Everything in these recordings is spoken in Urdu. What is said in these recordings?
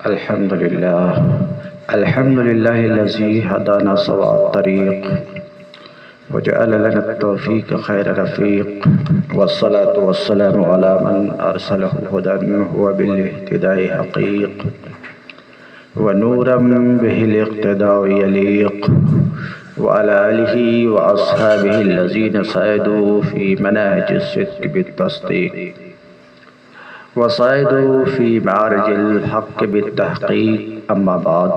الحمد لله الذي هدانا سواء الطريق وجعل لنا التوفيق خير رفيق، والصلاة والسلام على من أرسله هدى وبالاهتداء حقيق، ونورا به الاقتداء يليق، وعلى آله وأصحابه الذين سعدوا في مناهج الصدق بالتصديق، وصعدوا في معارج الحق بالتحقيق. أما بعد،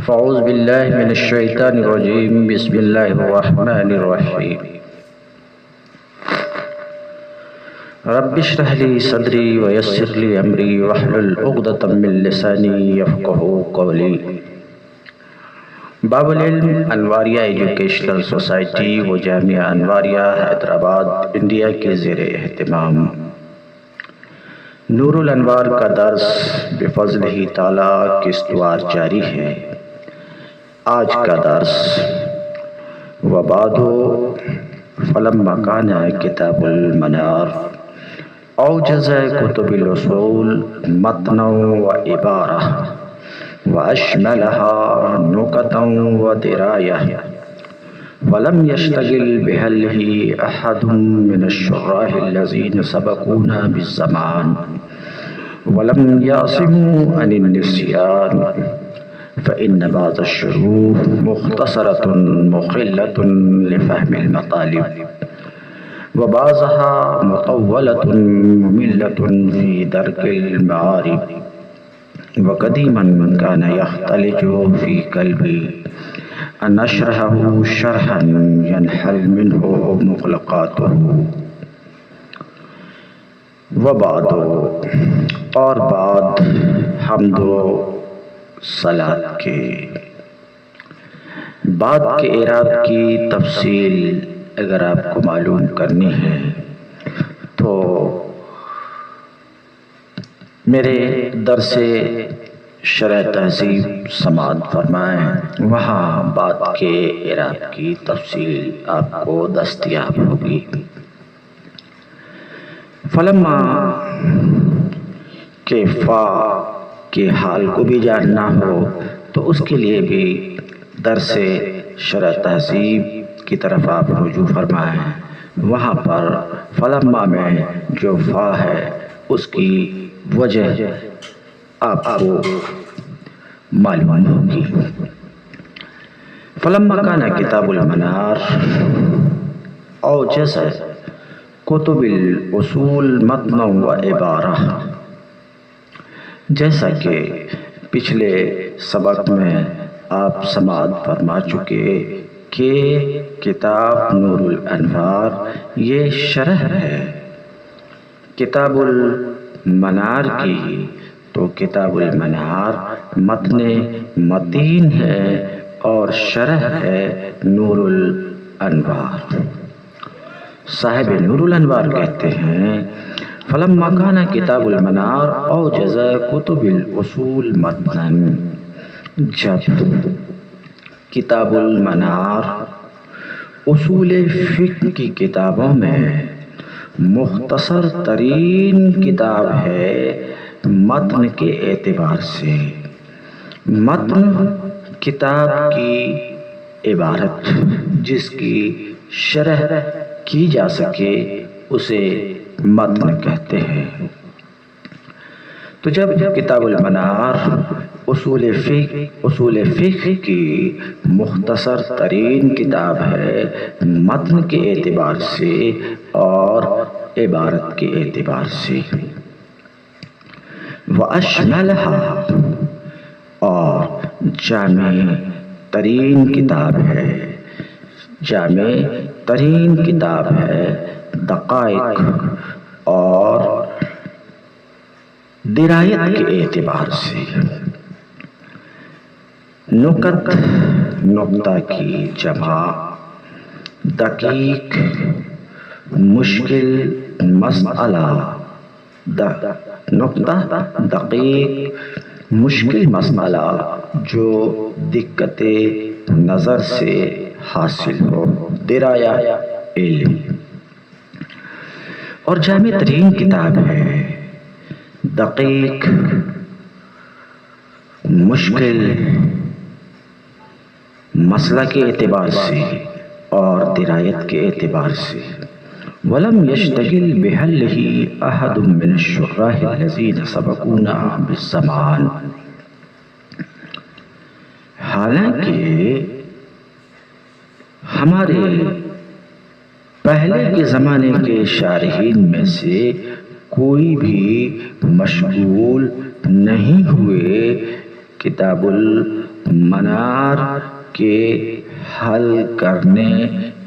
فأعوذ بالله من الشيطان الرجيم. بسم الله الرحمن الرحيم. رب اشرح لي صدري ويسر لي أمري واحلل عقدة من لساني يفقهوا قولي. باب العلم انواریہ ایجوکیشنل سوسائٹی و جامعہ انواریہ حیدرآباد انڈیا کے زیر اہتمام نور الانوار کا درس بفضل ہی تعالیٰ قسطوار جاری ہے. آج کا درس وبعد فلما کان کتاب المنار اوجز کتب الاصول متنا و عبارہ واشملها نکتا و دراية، ولم يشتغل بحله احد من الشراح الذين سبقونا بالزمان، ولم يعصموا عن النسيان، فإن بعض الشروح مختصرة مخلة لفهم المطالب، وبعضها مطولة مملة في درك المعارف. وقديما كان يختلج في قلبي أن أشرحه شرحا ينحل منه مخلقاته. وبعد، اور بعد حمد و صلاۃ کے بعد کے اعراب کی تفصیل اگر آپ کو معلوم کرنی ہے تو میرے درس شرح تہذیب سماعت فرمائیں، وہاں بعد کے اعراب کی تفصیل آپ کو دستیاب ہوگی. فلما کے فا کے حال کو بھی جاننا ہو تو اس کے لیے بھی درس شرح تہذیب کی طرف آپ رجوع فرمائیں. وہاں پر فلما میں جو فا ہے اس کی وجہ آپ کو معلوم ہوگی. فلما کان کتاب المنار اوجز کتب الاصول متنا و عبارہ. جیسا کہ پچھلے سبق میں آپ سماعت فرما چکے کہ کتاب نور الانوار یہ شرح ہے کتاب المنار کی، تو کتاب المنار متن متین ہے اور شرح ہے نور الانوار. صاحب نور الانوار کہتے ہیں فلما کان کتاب المنار اوجز کتب الاصول متنا. جب کتاب المنار اصول فقہ کی کتابوں میں مختصر ترین کتاب ہے متن کے اعتبار سے. متن کتاب کی عبارت جس کی شرح کی جا سکے اسے متن کہتے ہیں. تو جب کتاب المنار اصول فقہ کی مختصر ترین کتاب ہے متن کے اعتبار سے اور عبارت کے اعتبار سے، وَأَشْمَلَهَا اور جامع ترین کتاب ہے، جامع ترین کتاب ہے دقائق اور درایت کے اعتبار سے. نکت نقطہ کی جمع، دقیق مشکل مسئلہ، نقطہ دقیق مشکل مسئلہ جو دقت نظر سے حاصل ہو، درایا علم. اور جامع ترین کتاب ہے دقیق مشکل مسئلہ کے اعتبار سے اور درایت کے اعتبار سے وَلَمْ يَشْتَغِلْ بِحَلِّهِ أَحَدٌ مِّنَ الشُّرَّاحِ الَّذِينَ سَبَقُونَا بِالزَّمَانِ، حالانکہ ہمارے پہلے کے زمانے کے شارحین میں سے کوئی بھی مشغول نہیں ہوئے کتاب المنار کے حل کرنے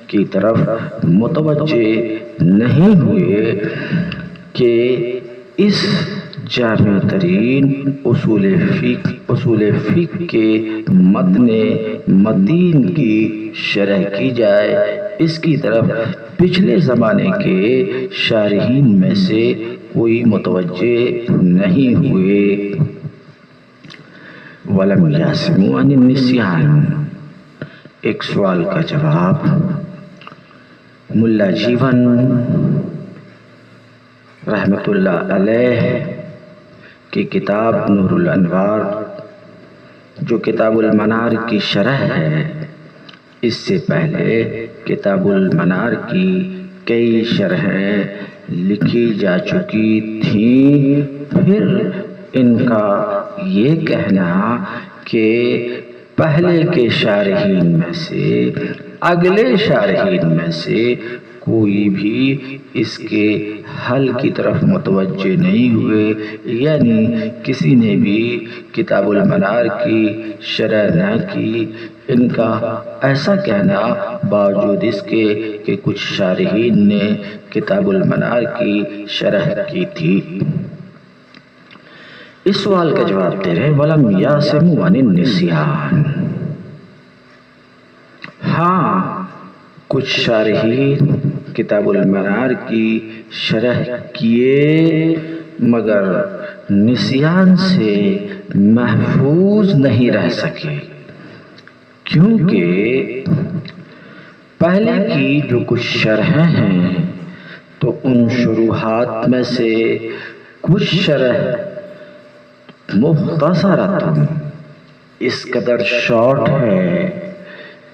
کی طرف متوجہ نہیں ہوئے کہ اس جامع ترین اصول فقہ کے متن متین کی شرح کی جائے، اس کی طرف پچھلے زمانے کے شارحین میں سے کوئی متوجہ نہیں ہوئے۔ وَلَمْ يَعْصِمُوا عَنِ النِّسْيَانِ، ایک سوال کا جواب۔ ملا جیون رحمت اللہ علیہ کی کتاب نور الانوار جو کتاب المنار کی شرح ہے، اس سے پہلے کتاب المنار کی کئی شرحیں لکھی جا چکی تھیں۔ پھر ان کا یہ کہنا کہ پہلے کے شارحین میں سے اگلے شارحین میں سے کوئی بھی اس کے حل کی طرف متوجہ نہیں ہوئے، یعنی کسی نے بھی کتاب المنار کی شرح نہ کی۔ ان کا ایسا کہنا باوجود اس کے کہ کچھ شارحین نے کتاب المنار کی شرح کی تھی۔ اس سوال کا جواب دے رہے وَلَمْ يَعْصِمُوا عَنِ النِّسْيَانِ، ہاں کچھ شارحین کتاب المنار کی شرح کیے مگر نسیان سے محفوظ نہیں رہ سکے، کیونکہ پہلے کی جو کچھ شرحیں ہیں تو ان شروحات میں سے کچھ شرح مختصرۃ اس قدر شارٹ ہے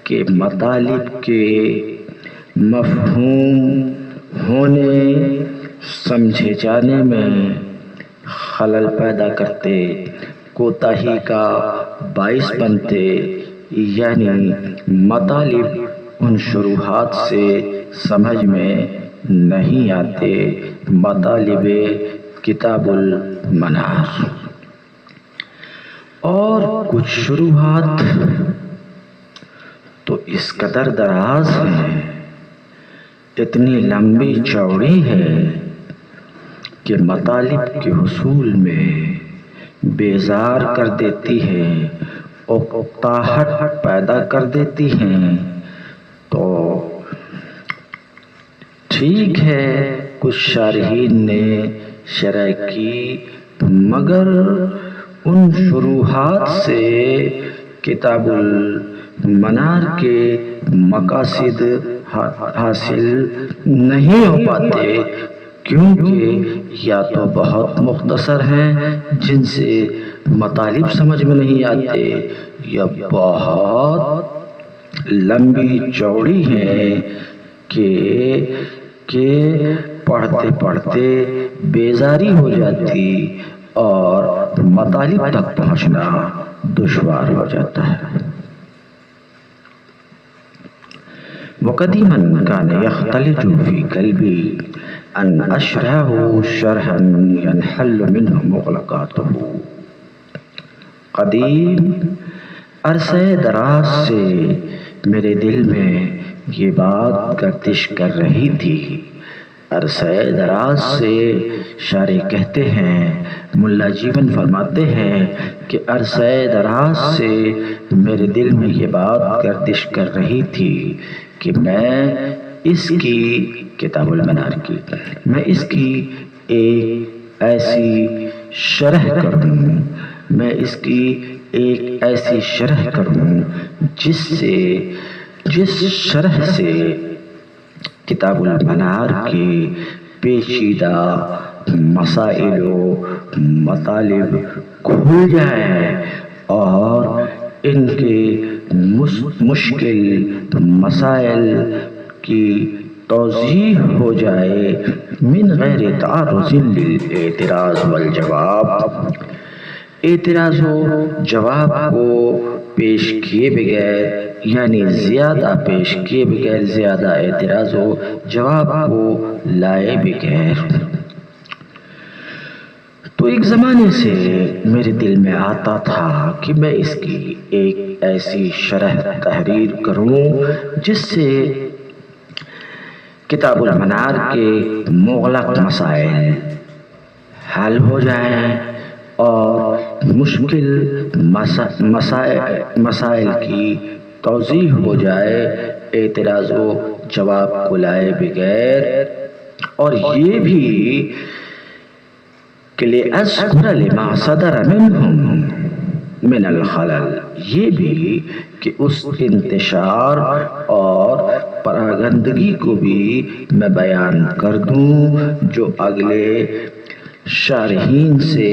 کہ مطالب کے مفہوم ہونے سمجھے جانے میں خلل پیدا کرتے، کوتاہی کا باعث بنتے، یعنی مطالب ان شروحات سے سمجھ میں نہیں آتے۔ مطالب کتاب المنار اور کچھ شروحات تو اس قدر دراز ہے، اتنی لمبی چوڑی ہے کہ مطالب کے حصول میں بیزار کر دیتی ہے، اکتاہٹ پیدا کر دیتی ہیں۔ تو ٹھیک ہے کچھ شارحین نے شرح کی مگر ان شروحات سے کتاب المنار کے مقاصد حاصل نہیں ہو پاتے، کیونکہ یا تو بہت مختصر ہیں جن سے مطالب سمجھ میں نہیں آتے، یا بہت لمبی چوڑی ہیں کہ پڑھتے پڑھتے بیزاری ہو جاتی اور مطالب تک پہنچنا دشوار ہو جاتا ہے۔ وَقَدِيمًا كَانَ يَخْتَلِجُ فِي قَلْبِي أَنْ أَشْرَحَهُ شَرْحًا يَنْحَلُّ مِنْهُ مُغْلَقَاتُهُ، قدیم عرصہ دراز سے میرے دل میں یہ بات گردش کر رہی تھی۔ عرصہ دراز سے شارح کہتے ہیں، ملا جیون فرماتے ہیں کہ عرصہ دراز سے میرے دل میں یہ بات گردش کر رہی تھی کہ میں اس کی کتاب المنار کی میں اس کی ایک ایسی شرح کروں، میں اس کی ایک ایسی شرح کروں جس شرح سے کتاب المنار کے پیچیدہ مسائل و مطالب کھل جائیں اور ان کے مشکل مسائل کی توضیح ہو جائے من غیر تعرض للاعتراض والجواب، اعتراض و جواب کو پیش کیے بغیر، یعنی زیادہ پیش کیے بغیر، زیادہ اعتراض و جواب کو لائے بغیر۔ تو ایک زمانے سے میرے دل میں آتا تھا کہ میں اس کی ایک ایسی شرح تحریر کروں جس سے کتاب المنار کے مغلق مسائل حل ہو جائیں اور مشکل مسائل کی توضیح ہو جائے اعتراض و جواب کو لائے بغیر، اور یہ بھی کہ لِأَذْكُرَ لِمَا صَدَرَ مِنْهُمْ مِنَ الْخَلَلِ، یہ بھی کہ اس انتشار اور پراگندگی کو بھی میں بیان کر دوں جو اگلے شارحین سے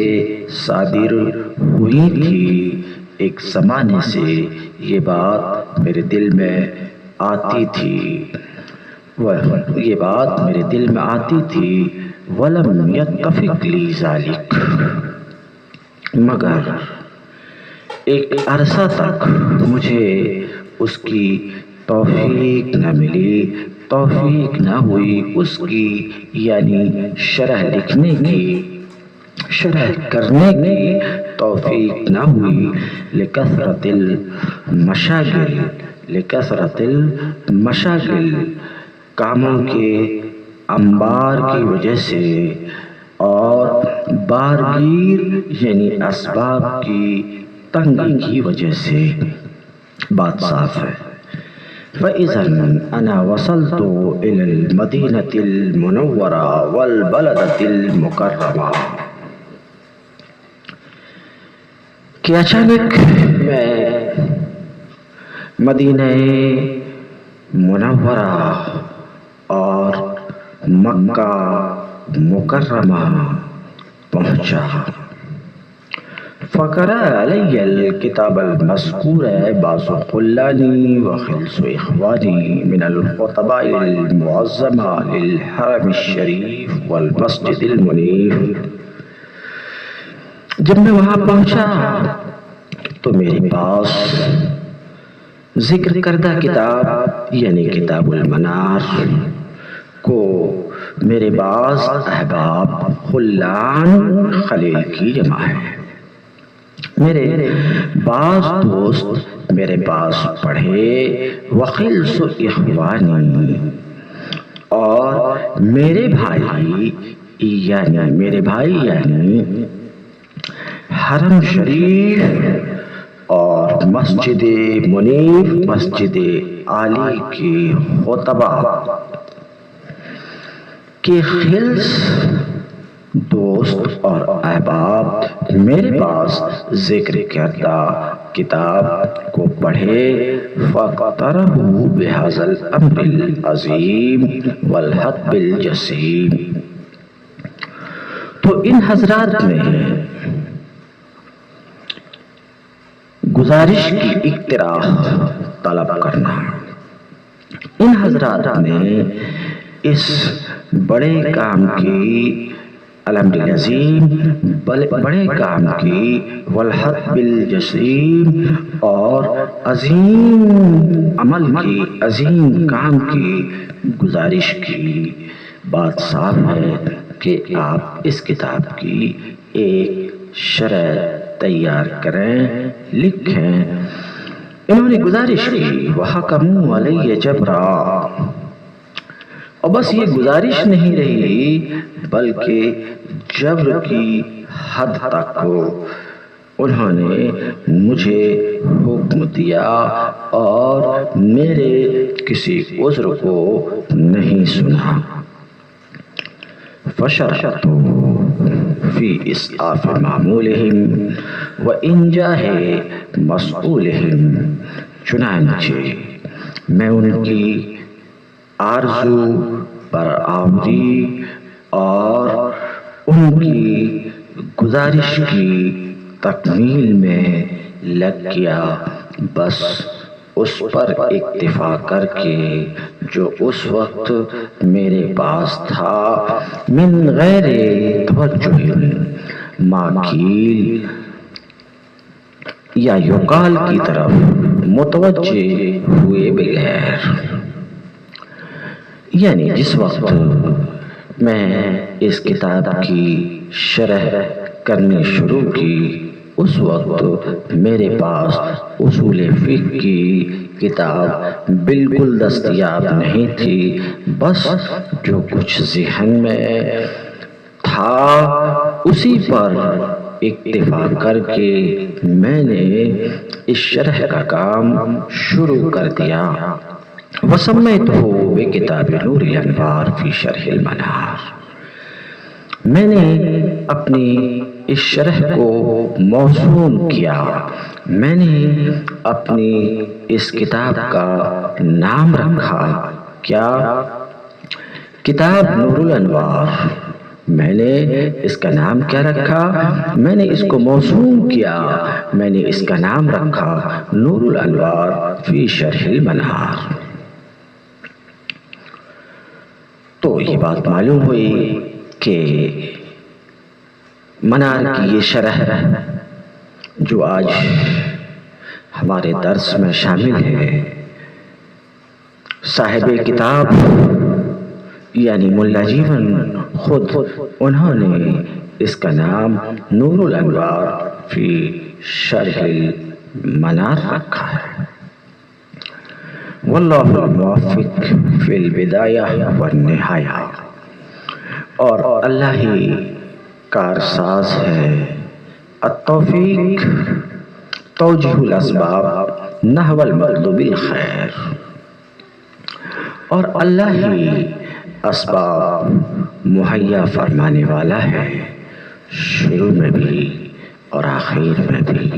صادر ہوئی تھی۔ ایک زمانے سے یہ بات میرے دل میں آتی تھی، وَلَمْ يَتَّفِقْ لِي ذَلِكَ، مگر ایک عرصہ تک مجھے اس کی توفیق نہ ملی، توفیق نہ ہوئی اس کی، یعنی شرح لکھنے کی، شرح کرنے کی توفیق نہ ہوئی، لکثرت المشاغل، کاموں کے انبار کی وجہ سے، اور بارگیر یعنی اسباب کی تنگی کی وجہ سے۔ بات صاف ہے۔ فَإِذًا أَنَا وَصَلْتُ إِلَى الْمَدِينَةِ الْمُنَوَّرَةِ وَالْبَلَدَةِ الْمُكَرَّمَةِ، کہ اچانک میں مدینہ منورہ اور مکہ مکرمہ پہنچا۔ فقرأ علی الکتاب المذکور بعض خلانی وخلص اخوانی من الخطباء المعظمہ للحرم الشریف والمسجد المنیر۔ جب میں وہاں پہنچا تو میرے پاس ذکر کردہ کتاب یعنی کتاب المنار کو میرے بعض احباب خلان خلیل کی جمع ہے، میرے بعض دوست میرے پاس پڑھے، وخلص اخوانی، اور میرے بھائی یعنی حرم شریف اور مسجد منیف، مسجد عالی کی خطبہ کے خلص دوست اور احباب میرے پاس ذکر کردہ کتاب کو پڑھے۔ فَاقْتَرَحُوا بِهَذَا الْأَمْرِ الْعَظِيمِ وَالْحَبِّ الْجَسِيمِ، تو ان حضرات نے گزارش کی اقتراح طلب کرنا، ان حضرات نے اس بڑے کام کی، الامر العظیم، بڑے کام کی، والحب الجسیم، اور عظیم عمل کی، عظیم کام کی گزارش کی۔ بات صاف ہے کہ آپ اس کتاب کی ایک شرح تیار کریں، لکھیں۔ انہوں نے گزارش کی، وَحَكَمُوا عَلَيَّ جَبْرًا، اور بس یہ گزارش نہیں رہی بلکہ جبر کی حد تک انہوں نے مجھے حکم دیا اور میرے کسی عذر کو نہیں سنا۔ فشرعت فی اسعاف معمولہم وانجاہ مسئولہم، چنانچہ میں ان کی آرزو پر آوری اور ان کی گزارش کی تکمیل میں لگ گیا، بس اس پر اکتفا کر کے جو اس وقت میرے پاس تھا، من غیر توجہ ماکیل یا یقال کی طرف متوجہ ہوئے بغیر، یعنی جس وقت میں اس کتاب کی شرح کرنی شروع کی اس وقت میرے پاس اصول فقہ کی کتاب بالکل دستیاب نہیں تھی، بس جو کچھ ذہن میں تھا اسی پر اکتفا کر کے میں نے اس شرح کا کام شروع کر دیا۔ وسمیتہ بکتاب نور الانوار فی شرح المنار، میں نے اپنی اس شرح کو موسوم کیا، میں نے اپنی اس کتاب کا نام رکھا کیا؟ کتاب نور الانوار۔ میں نے اس کا نام کیا رکھا؟ میں نے اس کو موسوم کیا، میں نے اس کا نام رکھا نور الانوار فی شرح المنار۔ تو یہ بات معلوم ہوئی کہ منار کی یہ شرح جو آج ہمارے درس میں شامل ہے، صاحب کتاب یعنی ملا جیون خود انہوں نے اس کا نام نور الانوار فی شرح المنار رکھا ہے۔ واللہ الموفق فی البدایہ والنہایہ، اور اللہ ہی کارساز ہے، التوفیق توجیہ الاسباب نحو المطلوب الخیر، اور اللہ ہی اسباب مہیا فرمانے والا ہے، شروع میں بھی اور آخر میں بھی۔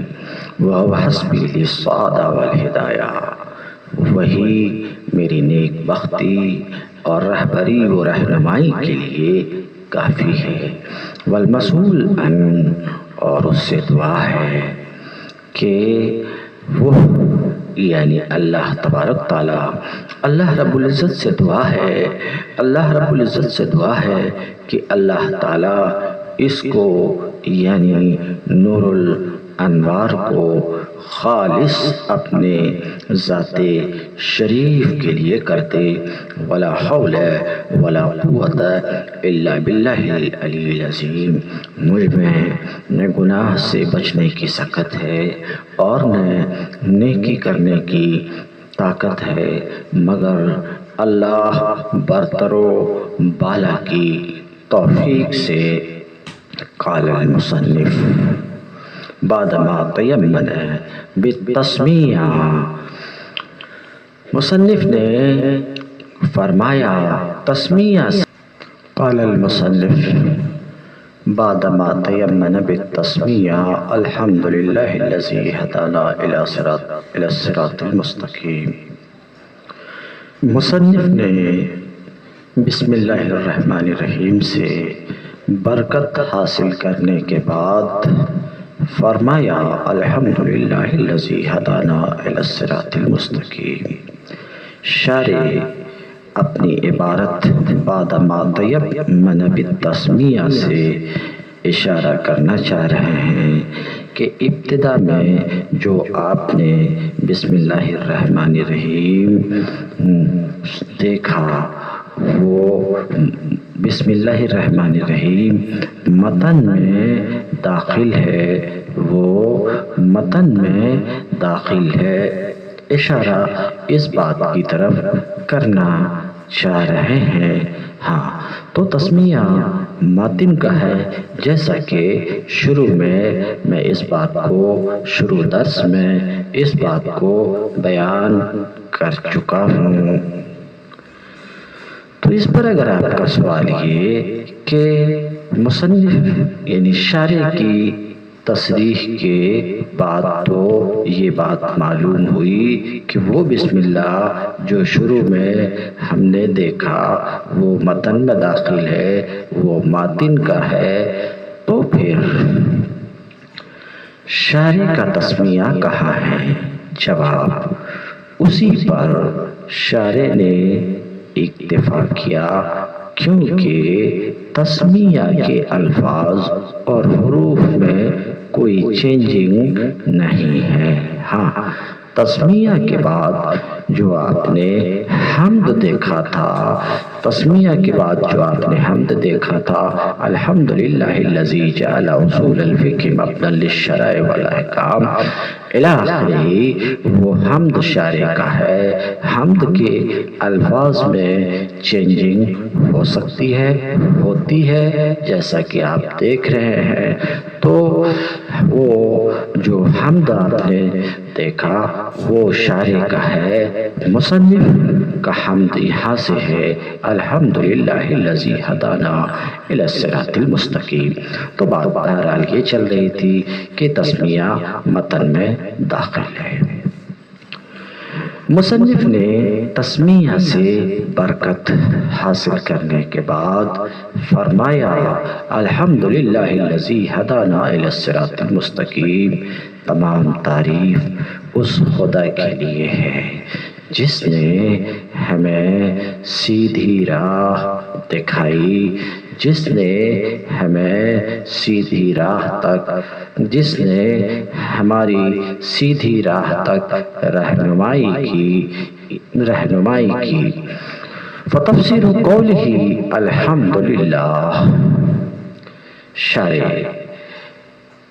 وَهُوَ حَسْبِي لِلسَّعَادَةِ وَالْہِدَایَةِ، وہی میری نیک بختی اور رہبری و رہنمائی کے لیے کافی ہے۔ والمسئول عنہ، اور اس سے دعا ہے کہ وہ یعنی اللہ تبارک تعالیٰ، اللہ رب العزت سے دعا ہے، اللہ رب العزت سے دعا ہے کہ اللہ تعالیٰ اس کو یعنی نور الانوار کو خالص اپنے ذات شریف کے لیے کرتے۔ ولا حول ولا قوت الا باللہ العلی العظیم، مجھ میں نہ گناہ سے بچنے کی سکت ہے اور نہ نیکی کرنے کی طاقت ہے مگر اللہ برتر و بالا کی توفیق سے۔ قال المصنف بعدما تیمن بالتسمیہ، مصنف نے فرمایا تسمیہ سے، قال المصنف بعدما تیمن بالتسمیہ الحمدللہ الذی ہدانا الی الصراط المستقیم۔ مصنف نے بسم اللہ الرحمن الرحیم سے برکت حاصل کرنے کے بعد فرمایا الحمدللہ الذی ہدانا الی الصراط المستقیم۔ شارح اپنی عبارت بعدما تیمن بالتسمیہ سے اشارہ کرنا چاہ رہے ہیں کہ ابتدا میں جو آپ نے بسم اللہ الرحمن الرحیم دیکھا وہ بسم اللہ الرحمن الرحیم متن میں داخل ہے، وہ متن میں داخل ہے، اشارہ اس بات کی طرف کرنا چاہ رہے ہیں۔ ہاں تو تسمیہ متن کا ہے، جیسا کہ شروع میں اس بات کو شروع درس میں اس بات کو بیان کر چکا ہوں۔ تو اس پر اگر آپ کا سوال یہ کہ مصنف یعنی شارح کی تصریح کے بعد تو یہ بات معلوم ہوئی کہ وہ بسم اللہ جو شروع میں ہم نے دیکھا وہ متن میں داخل ہے، وہ متن کا ہے، تو پھر شارع کا تسمیہ کہاں ہے؟ جواب، اسی پر شارع نے اکتفا کیا کیونکہ تسمیہ کے الفاظ اور حروف میں کوئی چینجنگ نہیں ہے۔ ہاں، تسمیہ کے بعد جو آپ نے حمد دیکھا تھا، تسمیہ کے بعد جو آپ نے حمد دیکھا تھا، الحمدللہ الذی جعل اصول الفقہ مبنی للشرع والاحکام الی آخرہ، وہ حمد شارع کا ہے۔ حمد کے الفاظ میں چینجنگ ہو سکتی ہے، ہوتی ہے، جیسا کہ آپ دیکھ رہے ہیں۔ تو وہ جو حمد آپ نے دیکھا وہ شارع کا ہے، مصنف کا حمد یہاں سے ہے، الحمدللہ الذی ہدانا الی الصراط المستقیم۔ تو بات بہرحال یہ چل رہی تھی کہ تسمیہ متن میں داخل ہے۔ مصنف نے تسمیہ سے برکت حاصل کرنے کے بعد فرمایا، الحمدللہ الذی ہدانا الی الصراط المستقیم، تمام تعریف اس خدا کے لیے ہے جس نے ہمیں سیدھی راہ دکھائی، جس نے ہمیں سیدھی راہ تک، جس نے ہماری سیدھی راہ تک رہنمائی کی۔ فتفسیر قولہ الحمدللہ، شارع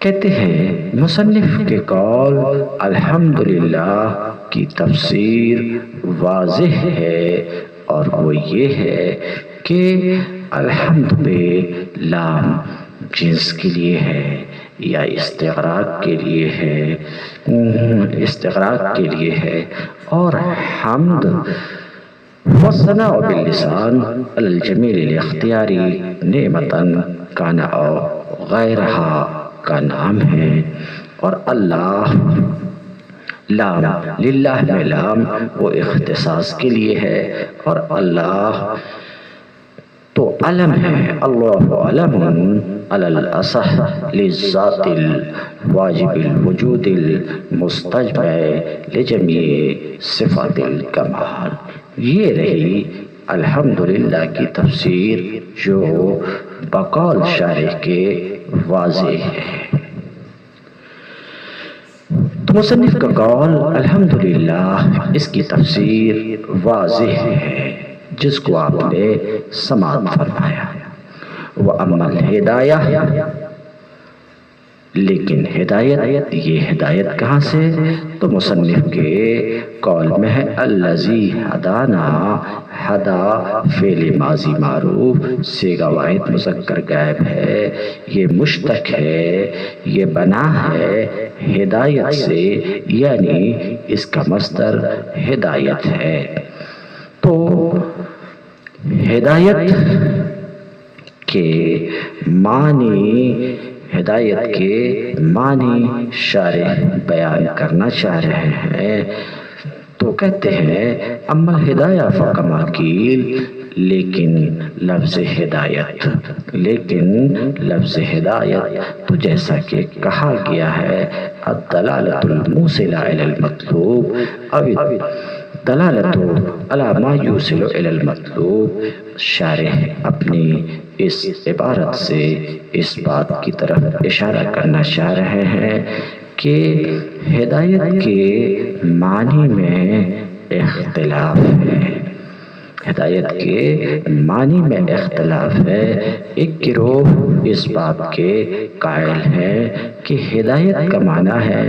کہتے ہیں مصنف کے قول الحمدللہ کی تفسیر واضح ہے، اور وہ یہ ہے کہ الحمد پہ لام جنس کے لیے ہے یا استغراق کے لیے ہے، اور حمد والثناء باللسان علی الجمیل الاختیاری نعمتاً کان او غیرہا کا نام ہے، اور اللہ، لام للہ میں لام وہ اختصاص کے لیے ہے، اور اللہ تو علم ہے، اللہ علم علی الاصح للذات الواجب الوجود المستجمع لجمیع صفات الکمال۔ یہ رہی الحمدللہ کی تفسیر جو بقول شارع کے واضح ہے۔ تو مصنف کا قول الحمدللہ، اس کی تفسیر واضح ہے جس کو آپ نے سماعت فرمایا۔ وَأَمَّا الْهِدَایَةُ، لیکن ہدایت، یہ ہدایت کہاں سے؟ تو مصنف کے قول میں ہے الذی ہدانا، ہدا فعل ماضی معروف صیغہ واحد مذکر غائب ہے، یہ مشتق ہے، یہ بنا ہے ہدایت سے، یعنی اس کا مصدر ہدایت ہے۔ تو ہدایت کے معنی شارع بیان کرنا چاہ رہے ہیں، تو کہتے ہیں اما الہدایہ فکما قیل، لیکن لفظ ہدایت تو جیسا کہ کہا گیا ہے الدلالۃ الموصلہ الی المطلوب او دلالت علی ما یوصل الی المطلوب۔ شارع اپنی اس عبارت سے اس بات کی طرف اشارہ کرنا چاہ رہے ہیں کہ ہدایت کے معنی میں اختلاف ہے، ہدایت کے معنی میں اختلاف ہے۔ ایک گروہ اس بات کے قائل ہے کہ ہدایت کا معنی ہے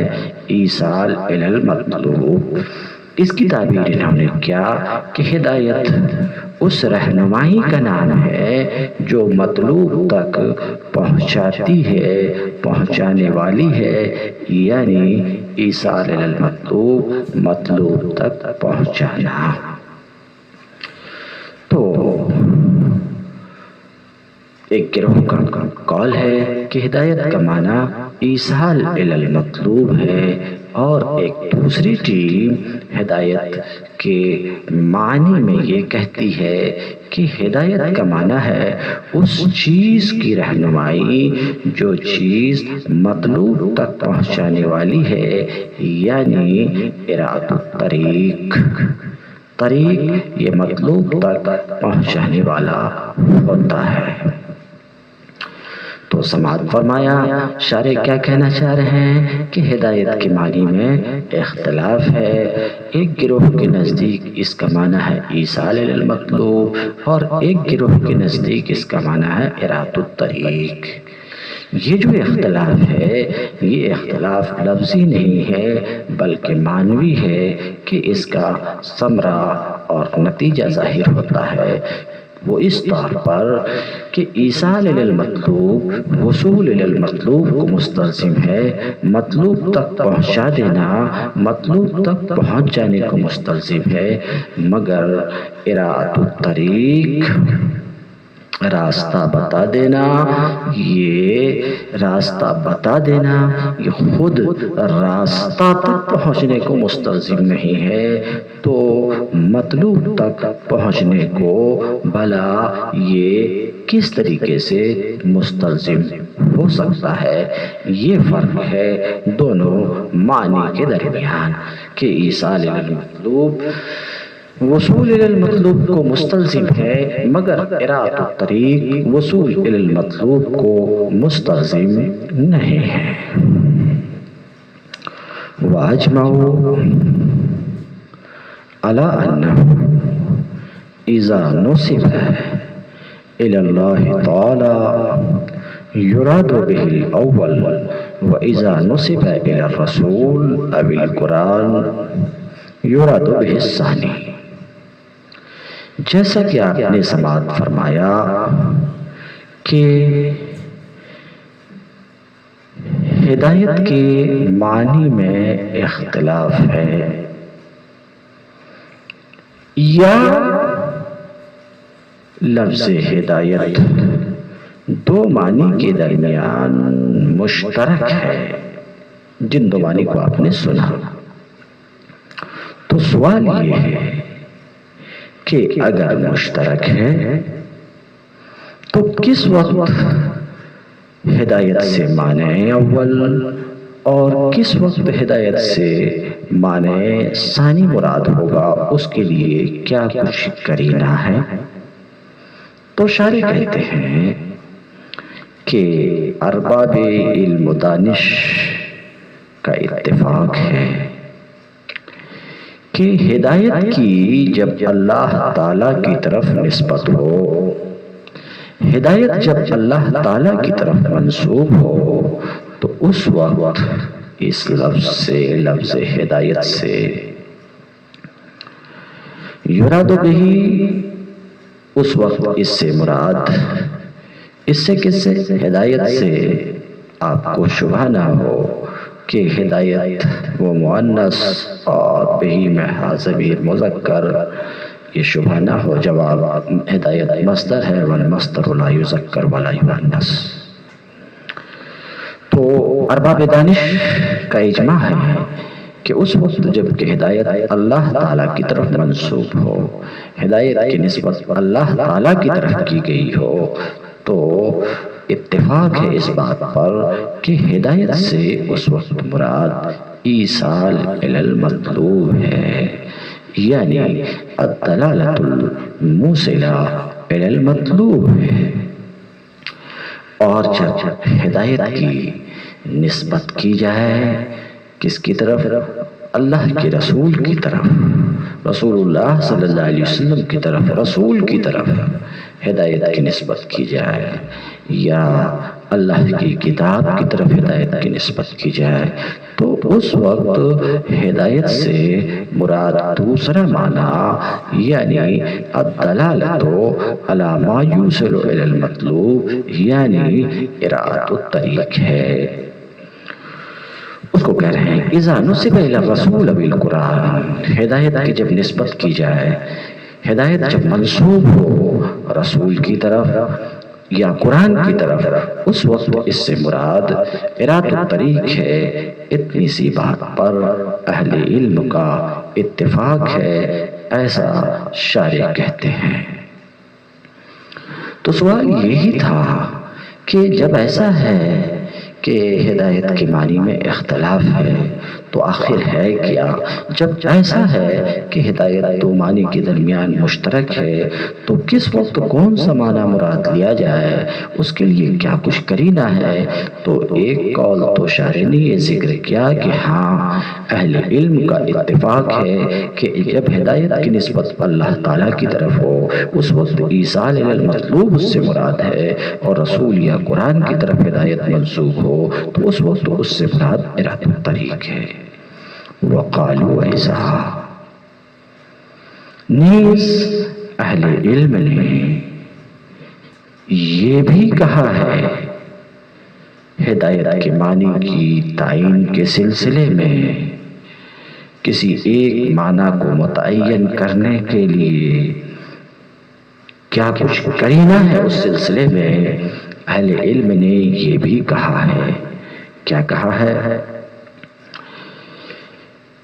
ایصال الی المطلوب۔ اس کی تعبیر انہوں نے کیا کہ ہدایت اس رہنمائی کا نام ہے جو مطلوب تک پہنچاتی ہے، پہنچانے والی ہے، یعنی ایصال الی المطلوب، مطلوب تک پہنچانا۔ تو ایک گروہ کا قول ہے کہ ہدایت کا معنی ایصال الی المطلوب ہے، اور ایک دوسری ٹیم ہدایت کے معنی میں یہ کہتی ہے کہ ہدایت کا معنی ہے اس چیز کی رہنمائی جو چیز مطلوب تک پہنچانے والی ہے، یعنی اراد الطریق۔ طریق یہ مطلوب تک پہنچانے والا ہوتا ہے۔ تو سماعت فرمایا شارح کیا کہنا چاہ رہے ہیں کہ ہدایت کے معنی میں اختلاف ہے۔ ایک گروہ کے نزدیک اس کا معنی ہے ایصال المطلوب، اور ایک گروہ کے نزدیک اس کا معنی ہے اراد الطریق۔ یہ جو اختلاف ہے یہ اختلاف لفظی نہیں ہے بلکہ معنوی ہے کہ اس کا ثمرہ اور نتیجہ ظاہر ہوتا ہے وہ اس طور پر کہ ایصال المطلوب وصول المطلوب کو مستلزم ہے، مطلوب تک پہنچا دینا مطلوب تک پہنچ جانے کو مستلزم ہے، مگر اراد الطریق راستہ بتا دینا، یہ راستہ بتا دینا یہ خود راستہ تک پہنچنے کو مستلزم نہیں ہے، تو مطلوب تک پہنچنے کو بھلا یہ کس طریقے سے مستلزم ہو سکتا ہے؟ یہ فرق ہے دونوں معنی کے درمیان کہ ایصال المطلوب وصول المطلوب کو مستلزم ہے مگر اراد الطریق وصول المطلوب کو مستلزم نہیں ہے۔ وَأَجْمَعُوا عَلَىٰ أَنَّهُ إِذَا نُسِبَ إِلَى اللَّهِ تَعَالَىٰ يُرَادُ بِهِ الْأَوَّلُ وَإِذَا نُسِبَ إِلَى الرَّسُولِ أَوِ الْقُرْآنِ يُرَادُ بِهِ الثَّانِي۔ جیسا کہ آپ نے سماعت فرمایا کہ ہدایت کے معنی میں اختلاف ہے، یا لفظ ہدایت دو معنی کے درمیان مشترک ہے، جن دو معنی کو آپ نے سنا، تو سوال یہ ہے کہ اگر مشترک ہے تو کس وقت ہدایت سے معنی اول اور کس وقت ہدایت سے معنی ثانی مراد ہوگا؟ اس کے لیے کیا کچھ کرینہ ہے؟ تو شارح کہتے ہیں کہ ارباب علم و دانش کا اتفاق ہے کہ ہدایت کی جب اللہ تعالیٰ کی طرف نسبت ہو، ہدایت جب اللہ تعالیٰ کی طرف منسوب ہو تو اس وقت اس لفظ سے، لفظ ہدایت سے یراد بہ، اس وقت اس سے مراد، اس سے کس سے؟ ہدایت سے آپ کو شبہ نہ ہو کہ ہدایت وہ مؤنث اور بہی میں ضمیر مذکر، یہ شبہ نہ ہو، جواب ہدایت مصدر ہے والمصدر لا یذکر ولا یؤنث۔ تو ارباب دانش کا اجماع ہے کہ اس وقت جب کہ ہدایت اللہ تعالیٰ کی طرف منسوب ہو، ہدایت کی نسبت اللہ تعالیٰ کی طرف کی گئی ہو، تو اتفاق ہے اس بات پر کہ ہدایت سے اس وقت مراد ایصال الی المطلوب ہے، یعنی الدلالۃ الموصلہ الی المطلوب ہے۔ اور جب ہدایت کی نسبت کی جائے کس کی طرف؟ اللہ کے رسول کی طرف، رسول اللہ صلی اللہ علیہ وسلم کی طرف، رسول کی طرف ہدایت کی نسبت کی جائے، یا اللہ کی کتاب کی طرف ہدایت کی نسبت کی جائے، تو اس وقت ہدایت سے مراد دوسرا معنی یعنی الدلالۃ علی ما یوصل الی المطلوب، یعنی اراد الطریق ہے۔ اس کو کہہ رہے ہیں اذا نسب الی الرسول او القرآن، ہدایت کی جب نسبت کی جائے، ہدایت جب منسوب ہو رسول کی طرف یا قرآن کی طرف، اس وقت اس سے مراد اراد الطریق ہے۔ اتنی سی بات پر اہل علم کا اتفاق ہے، ایسا شارح کہتے ہیں۔ تو سوال یہی تھا کہ جب ایسا ہے کہ ہدایت کے معنی میں اختلاف ہے تو آخر ہے کیا؟ جب ایسا ہے کہ ہدایت دو معنی کے درمیان مشترک ہے تو کس وقت کون سا معنی مراد لیا جائے، اس کے لیے کیا کچھ کرینہ ہے؟ تو ایک قول تو شارح نے یہ ذکر کیا کہ ہاں، اہل علم کا اتفاق ہے کہ جب ہدایت کی نسبت اللہ تعالیٰ کی طرف ہو اس وقت ایصال المطلوب اس سے مراد ہے، اور رسول یا قرآن کی طرف ہدایت منسوب ہو تو اس وقت اس سے مراد اراد الطریق ہے۔ وقالوا ایسا، نیز اہل علم نے یہ بھی کہا ہے ہدایت کے معنی کی تعین کے سلسلے میں کسی ایک معنی کو متعین کرنے کے لیے کیا کچھ کرینہ ہے، اس سلسلے میں اہل علم نے یہ بھی کہا ہے۔ کیا کہا ہے؟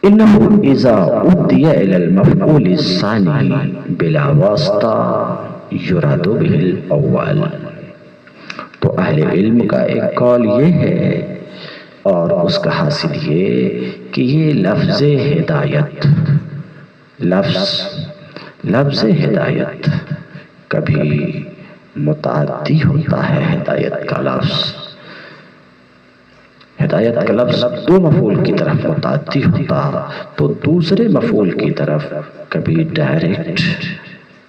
انہو اذا ادی الی المفعول الثانی بلا واسطہ یراد بہ الاول۔ تو اہل علم کا ایک قول یہ ہے اور اس کا حاصل یہ کہ یہ لفظ ہدایت کبھی متعدی ہوتا ہے۔ ہدایت کا لفظ دو مفعول کی طرف متعدی ہوتا تو دوسرے مفعول کی طرف کبھی ڈائریکٹ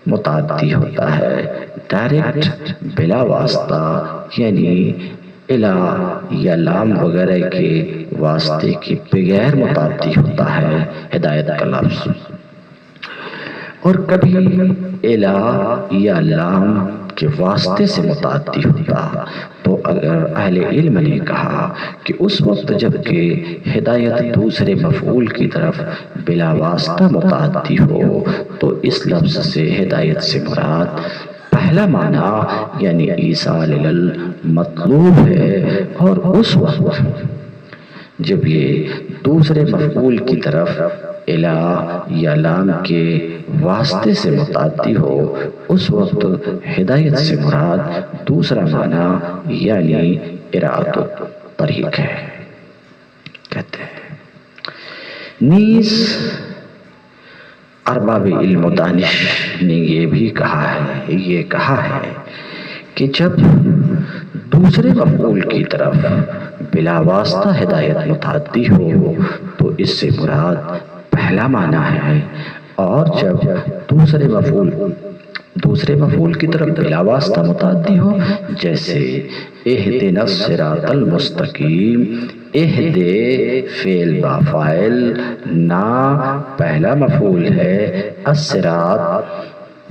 متعدی ہوتا ہے، ڈائریکٹ بلا واسطہ، یعنی الا یا لام وغیرہ کے واسطے کے بغیر متعدی ہوتا ہے ہدایت کا لفظ، اور کبھی الا یا لام کے واسطے سے متعدی ہوتا۔ تو اگر اہل علم نے کہا کہ اس وقت جب کہ ہدایت دوسرے مفعول کی طرف بلا واسطہ متعدی ہو تو اس لفظ سے ہدایت سے مراد پہلا معنی یعنی ایصال المطلوب ہے، اور اس وقت جب یہ دوسرے مفعول کی طرف الا یا لام کے واسطے سے متعدی ہو اس وقت ہدایت سے مراد دوسرا معنی یعنی اراد الطریق ہے۔ کہتے ہیں نیز ارباب علم و دانش نے یہ بھی کہا ہے کہ جب دوسرے مفعول کی طرف بلا واسطہ ہدایت متعدی ہو تو اس سے مراد پہلا معنی ہے، اور جب دوسرے مفعول کی طرف بلا واسطہ متعدی ہو جیسے اہدنا الصراط المستقیم، اہد فعل با فاعل، نا پہلا مفعول ہے، الصراط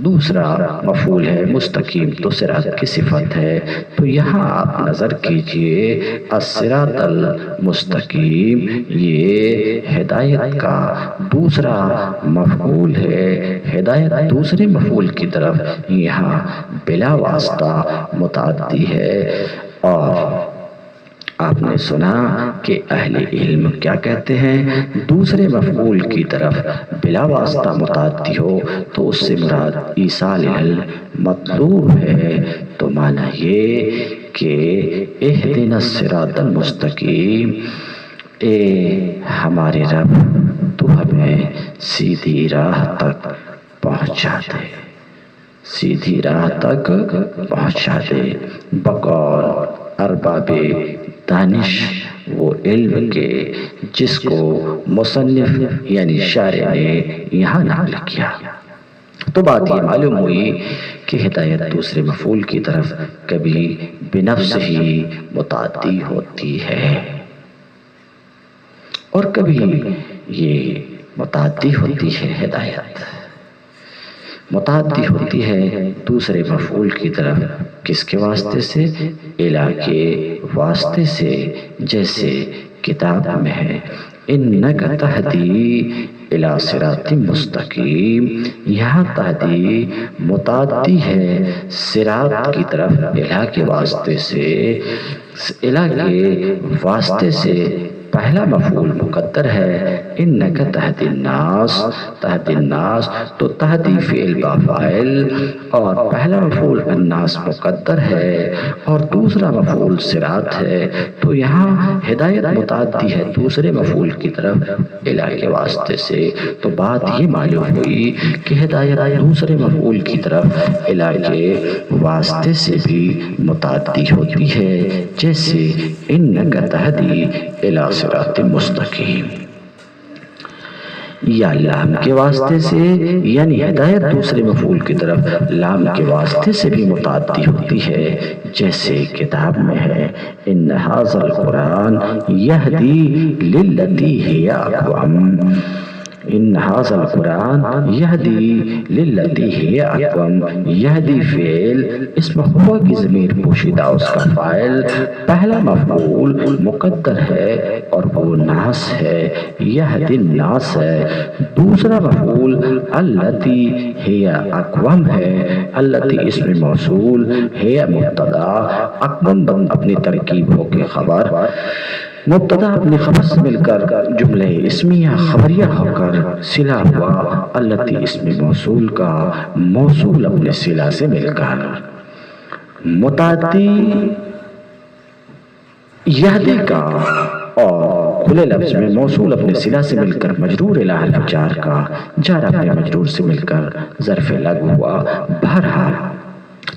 دوسرا مفعول ہے، مستقیم تو صراط کی صفت ہے۔ تو یہاں آپ نظر کیجئے الصراط المستقیم یہ ہدایت کا دوسرا مفعول ہے، ہدایت دوسرے مفعول کی طرف یہاں بلا واسطہ متعدی ہے۔ اور آپ نے سنا کہ اہل علم کیا کہتے ہیں، دوسرے مفعول کی طرف بلا واسطہ متعدی ہو تو اس سے مراد ایصال المطلوب ہے۔ تو معنی یہ کہ اہدنا الصراط المستقیم، اے ہمارے رب تو ہمیں سیدھی راہ تک پہنچا دے، سیدھی راہ تک پہنچا دے۔ بقول ارباب دانش وہ علم کے جس کو مصنف یعنی شارع نے یہاں نقل کیا۔ تو بات یہ معلوم ہوئی کہ ہدایت دوسرے مفعول کی طرف کبھی بنفس ہی متعدی ہوتی ہے اور کبھی یہ متعدی ہوتی ہے، ہدایت متعدی ہوتی ہے دوسرے مفعول کی طرف کس کے واسطے سے؟ الا کے واسطے سے، جیسے کتاب میں ہے انک تہدی الی صراط مستقیم، یہاں تہدی متعدی ہے صراط کی طرف، الہ کے واسطے سے، الہ کے واسطے سے پہلا مفعول مقدر ہے، انک تہدی الناس، تہدی الناس تو تہدی فعل با فاعل اور پہلا مفعول الناس مقدر ہے اور دوسرا مفعول صراط ہے، تو یہاں ہدایت متعدی ہے دوسرے مفعول کی طرف الہ کے واسطے سے، تو بات یہ معلوم ہوئی کہ ہدایت دوسرے مفعول کی طرف الہ کے واسطے سے بھی متعدی ہوتی ہے، جیسے انک تہدی الی صراط مستقیم، یا لام کے واسطے سے، یعنی ہدایت دوسرے مفعول کی طرف لام کے واسطے سے بھی متعدی ہوتی ہے، جیسے کتاب میں ہے ان ھذا القرآن یہدی للتی ہی اقوم، ان ھذا القرآن یہدی للتی ہی اقوم، یہدی فعل اسم ہوا کی ضمیر پوشیدہ اس کا فاعل، پہلا مفعول مقدر ہے اور وہ ناس ہے، یہدی الناس ہے، دوسرا مفعول التی ہی اقوم ہے، التی اسم موصول ہے مبتدا، اقوم اپنی ترکیب ہو کے خبر، مبتدا اپنی خبر سے مل کر جملہ اسمیہ خبریہ ہو کر صلہ ہوا، التی اسم موصول کا موصول اپنے صلہ سے مل کر، متعدی یہدی کا اور کھلے لفظ میں موصول اپنے صلہ سے مل کر مجرور الی حرف جار کا، جار اپنے مجرور سے مل کر ظرف لغو ہوا، بہرحال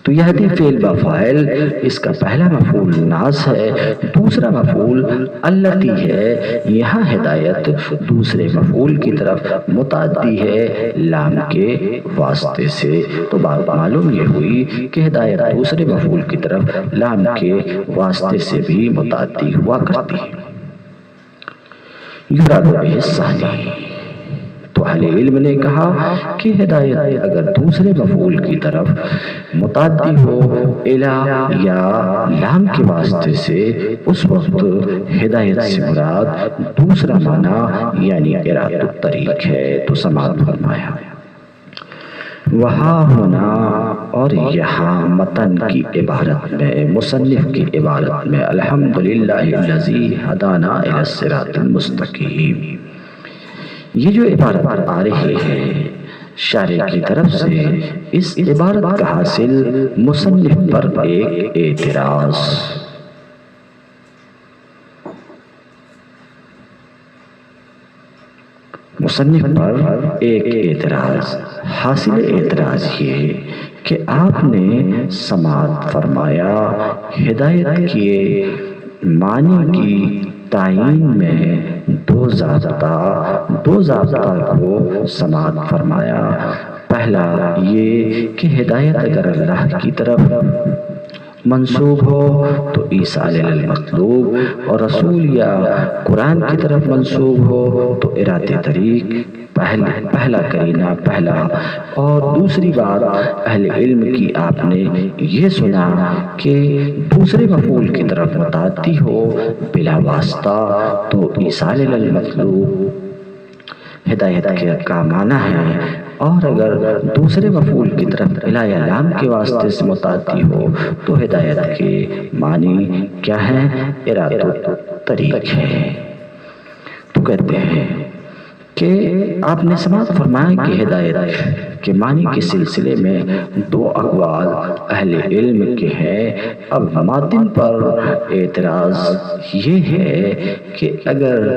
تو یہدی فعل با فاعل، اس کا پہلا مفعول ناس ہے، دوسرا مفعول التی ہے، یہاں ہدایت دوسرے مفعول کی طرف متعدی ہے لام کے واسطے سے، تو بات معلوم یہ ہوئی کہ ہدایت دوسرے مفعول کی طرف لام کے واسطے سے بھی متعدی ہوا کرتی ہے۔ یراد بہ الثانی، تو اہل علم نے کہا کہ ہدایت اگر دوسرے مفعول کی طرف متعدی ہو الی یا لام کے واسطے سے، اس وقت ہدایت سے مراد دوسرا معنی یعنی ارادۃ الطریق ہے، تو سماعت فرمایا، وہاں ہونا اور یہاں متن کی عبارت میں، مصنف کی عبارت میں، الحمدللہ الذی ہدانا الی الصراط المستقیم، یہ جو عبارت آ رہی ہے شارح کی طرف سے، اس عبارت کا حاصل مصنف پر ایک اعتراض، مصنف پر ایک اعتراض، حاصل اعتراض یہ کہ آپ نے سماعت فرمایا، ہدایت کے معنی کی تعین میں دو ضابطہ کو سماعت فرمایا، پہلا یہ کہ ہدایت اگر اللہ کی طرف منسوب ہو تو ایصال المطلوب، اور رسول یا قرآن کی طرف منسوب ہو تو ارادۃ طریق، پہلا کرینہ پہلا، اور دوسری بات اہل علم کی آپ نے یہ سنا کہ دوسرے مفعول کی طرف متعدی ہو بلا واسطہ تو ایصال المطلوب ہدایت کا معنی ہے، اور اگر دوسرے مفعول کی طرف الی یا لام کے واسطے سے متعدی ہو تو ہدایت کے معنی کیا ہے؟ ارادۃ الطریق ہے۔ تو کہتے ہیں کہ آپ نے سماعت فرمایا کہ ہدایت کے معنی کے سلسلے میں دو اقوال اہل علم کے ہیں، اب ماتن پر اعتراض یہ ہے کہ اگر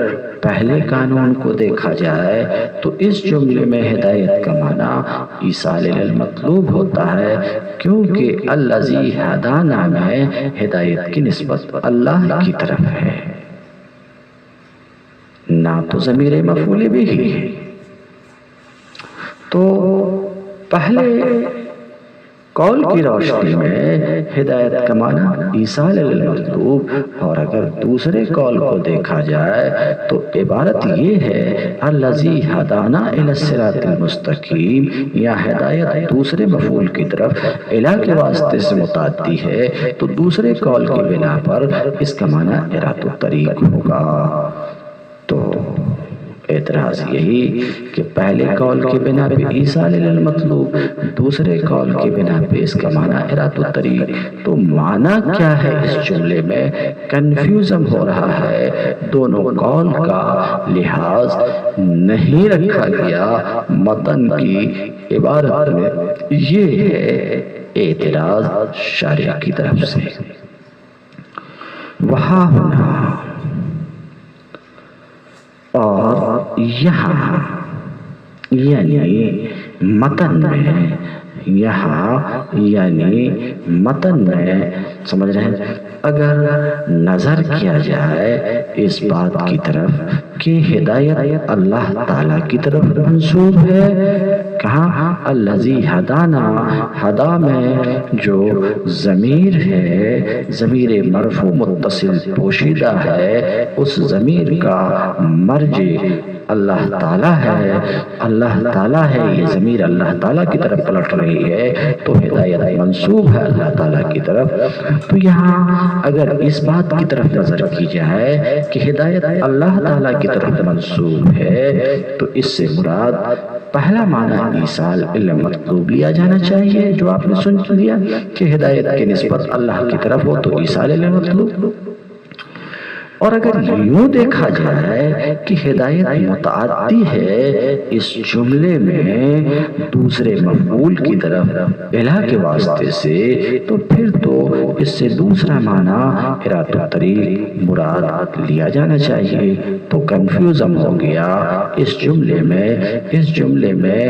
پہلے قانون کو دیکھا جائے تو اس جملے میں ہدایت کا معنی ایصال المطلوب ہوتا ہے، کیونکہ الذی ہدانا میں ہدایت کی نسبت اللہ کی طرف ہے، نہ تو ضمیر مفعول بھی ہے، تو پہلے قول کی روشنی میں ہدایت کا معنی ایصال المطلوب، اور اگر دوسرے قول کو دیکھا جائے تو عبارت یہ ہے الذی ہدانا الی الصراط المستقیم، یا ہدایت دوسرے مفعول کی طرف الی کے واسطے سے متعدی ہے تو دوسرے قول کی بنا پر اس کا معنی ارادۃ الطریق ہوگا۔ تو اعتراض یہی کہ پہلے قول کی بنا پہ ایصال المطلوب، دوسرے قول کی بنا پہ اس کا معنی ارادۃ الطریق، تو معنی کیا ہے اس جملے میں کنفیوژن ہو رہا ہے، دونوں قول کا لحاظ نہیں رکھا گیا متن کی عبارت میں، یہ ہے اعتراض شارح کی طرف سے۔ وہاں ہونا اور یہاں، یعنی متن میں، یہاں یعنی متن میں، سمجھ رہے ہیں؟ اگر نظر کیا جائے اس بات کی طرف کہ ہدایت اللہ تعالیٰ کی طرف منسوب ہے، کہاں الذی ہدانا، ہدا میں جو ضمیر ہے، ضمیر مرفوع متصل پوشیدہ ہے، اس ضمیر کا مرجع اللہ تعالیٰ ہے، اللہ تعالیٰ ہے، یہ ضمیر اللہ تعالیٰ کی طرف پلٹ رہی ہے، تو ہدایت منسوب ہے اللہ تعالیٰ کی طرف۔ تو یہاں اگر اس بات کی طرف نظر کی جائے کہ ہدایت اللہ تعالیٰ کی طرف منسوب ہے، تو اس سے مراد پہلا معنی ایصال المطلوب لیا جانا چاہیے، جو آپ نے سن لیا کہ ہدایت کی نسبت اللہ کی طرف ہو تو ایصال المطلوب۔ اور اگر یوں دیکھا جائے کہ ہدایت متعدی ہے اس جملے میں دوسرے مفعول کی طرف الہ کے واسطے سے، تو پھر تو اس سے دوسرا معنی ارادۃ الطریق مراد لیا جانا چاہیے، تو کنفیوژن ہو گیا اس جملے میں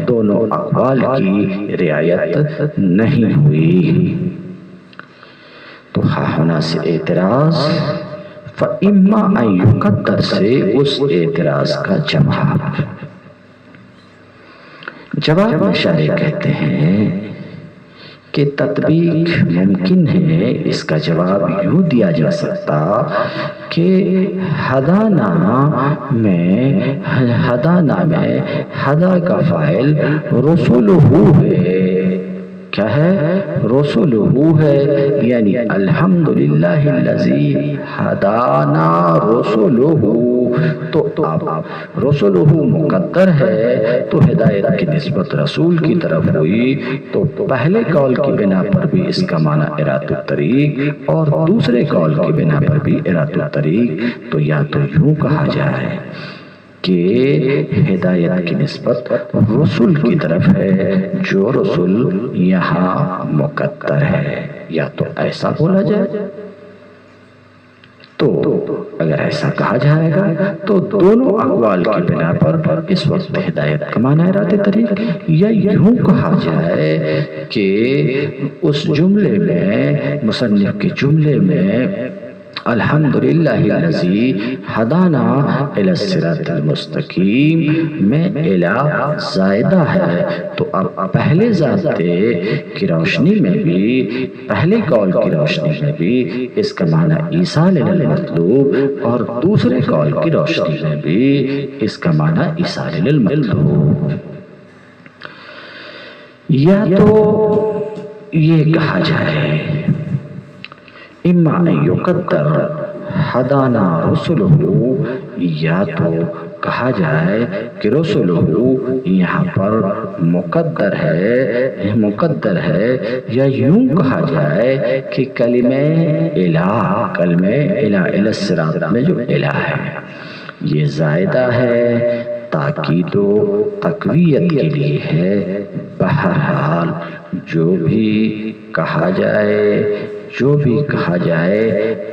دونوں اقوال کی رعایت نہیں ہوئی۔ تو ہونا سے اعتراض، فَإِمَّا أَن يُقَدَّرَ سے اس اعتراض کا جواب میں شارح کہتے ہیں کہ تطبیق ممکن ہے۔ اس کا جواب یوں دیا جا سکتا کہ ہدانا میں ہدا کا فاعل رسولہ ہے، کیا ہے؟ رسولہ ہے، یعنی الحمدللہ الذی ہدانا رسولہ، تو اب رسولہ مقدر ہے تو ہدایت کی نسبت رسول کی طرف ہوئی، تو پہلے قول کی بنا پر بھی اس کا معنی ارادۃ الطریق اور دوسرے قول کی بنا پر بھی ارادۃ الطریق، تو یا تو یوں کہا جائے کہ ہدایت کی نسبت رسول کی طرف ہے، جو رسول یہاں مقدر ہے، یا تو ایسا بولا جائے۔ تو اگر ایسا کہا جائے گا تو دونوں اقوال کی بنا پر اس وقت ہدایت کا معنی ارادۃ طریق، یا یوں کہا جائے کہ اس جملے میں، مصنف کے جملے میں الحمدللہ الذی ہدانا الی الصراط المستقیم میں الہ زائدہ ہے، تو اب پہلے ضابطے کی روشنی میں بھی، پہلے قول کی روشنی میں بھی اس کا معنی ایصال المطلوب، اور دوسرے قول کی روشنی میں بھی اس کا معنی ایصال المطلوب۔ یا تو یہ کہا جائے اما ان یقدر ہدانا رسولہ، یا تو کہا جائے کہ رسولہ یہاں پر مقدر ہے، یا یوں کہا جائے کہ کلمہ الہ الصراط میں جو الہ ہے یہ زائدہ ہے، تاکید و تقویت کے لیے ہے۔ بہرحال جو بھی کہا جائے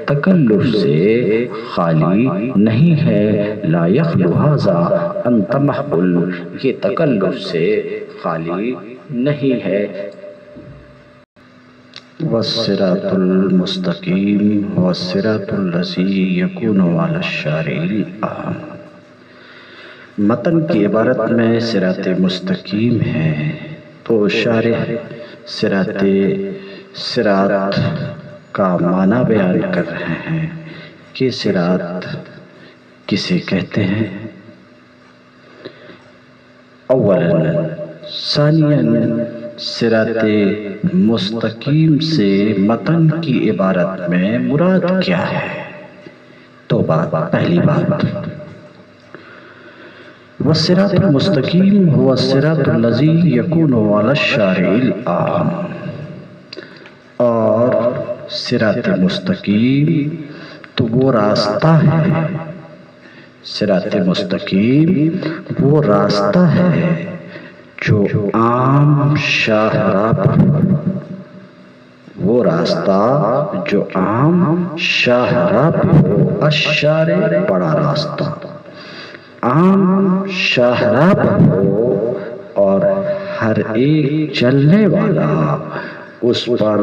تکلف سے خالی نہیں ہے، لا یخلو ھذا ان تمحل، یہ تکلف سے خالی نہیں ہے۔ والصراط المستقیم والصراط الذی یکون علی الشارع العام، متن کی عبارت میں صراط مستقیم ہے، تو شارح صراط کا معنی بیان کر رہے ہیں کہ صراط کسے کہتے ہیں، اولا، ثانیاً صراط مستقیم سے متن کی عبارت میں مراد کیا ہے؟ تو پہلی بات، والصراط المستقیم هو الصراط الذی یکون علی الشارع العام، اور صراط مستقیم تو وہ راستہ ہے، صراط مستقیم وہ راستہ ہے جو عام شاہراہ پر، وہ راستہ جو عام شاہراہ پر ہو، الشارع بڑا راستہ، عام شاہراہ پر ہو، اور ہر ایک چلنے والا اس پر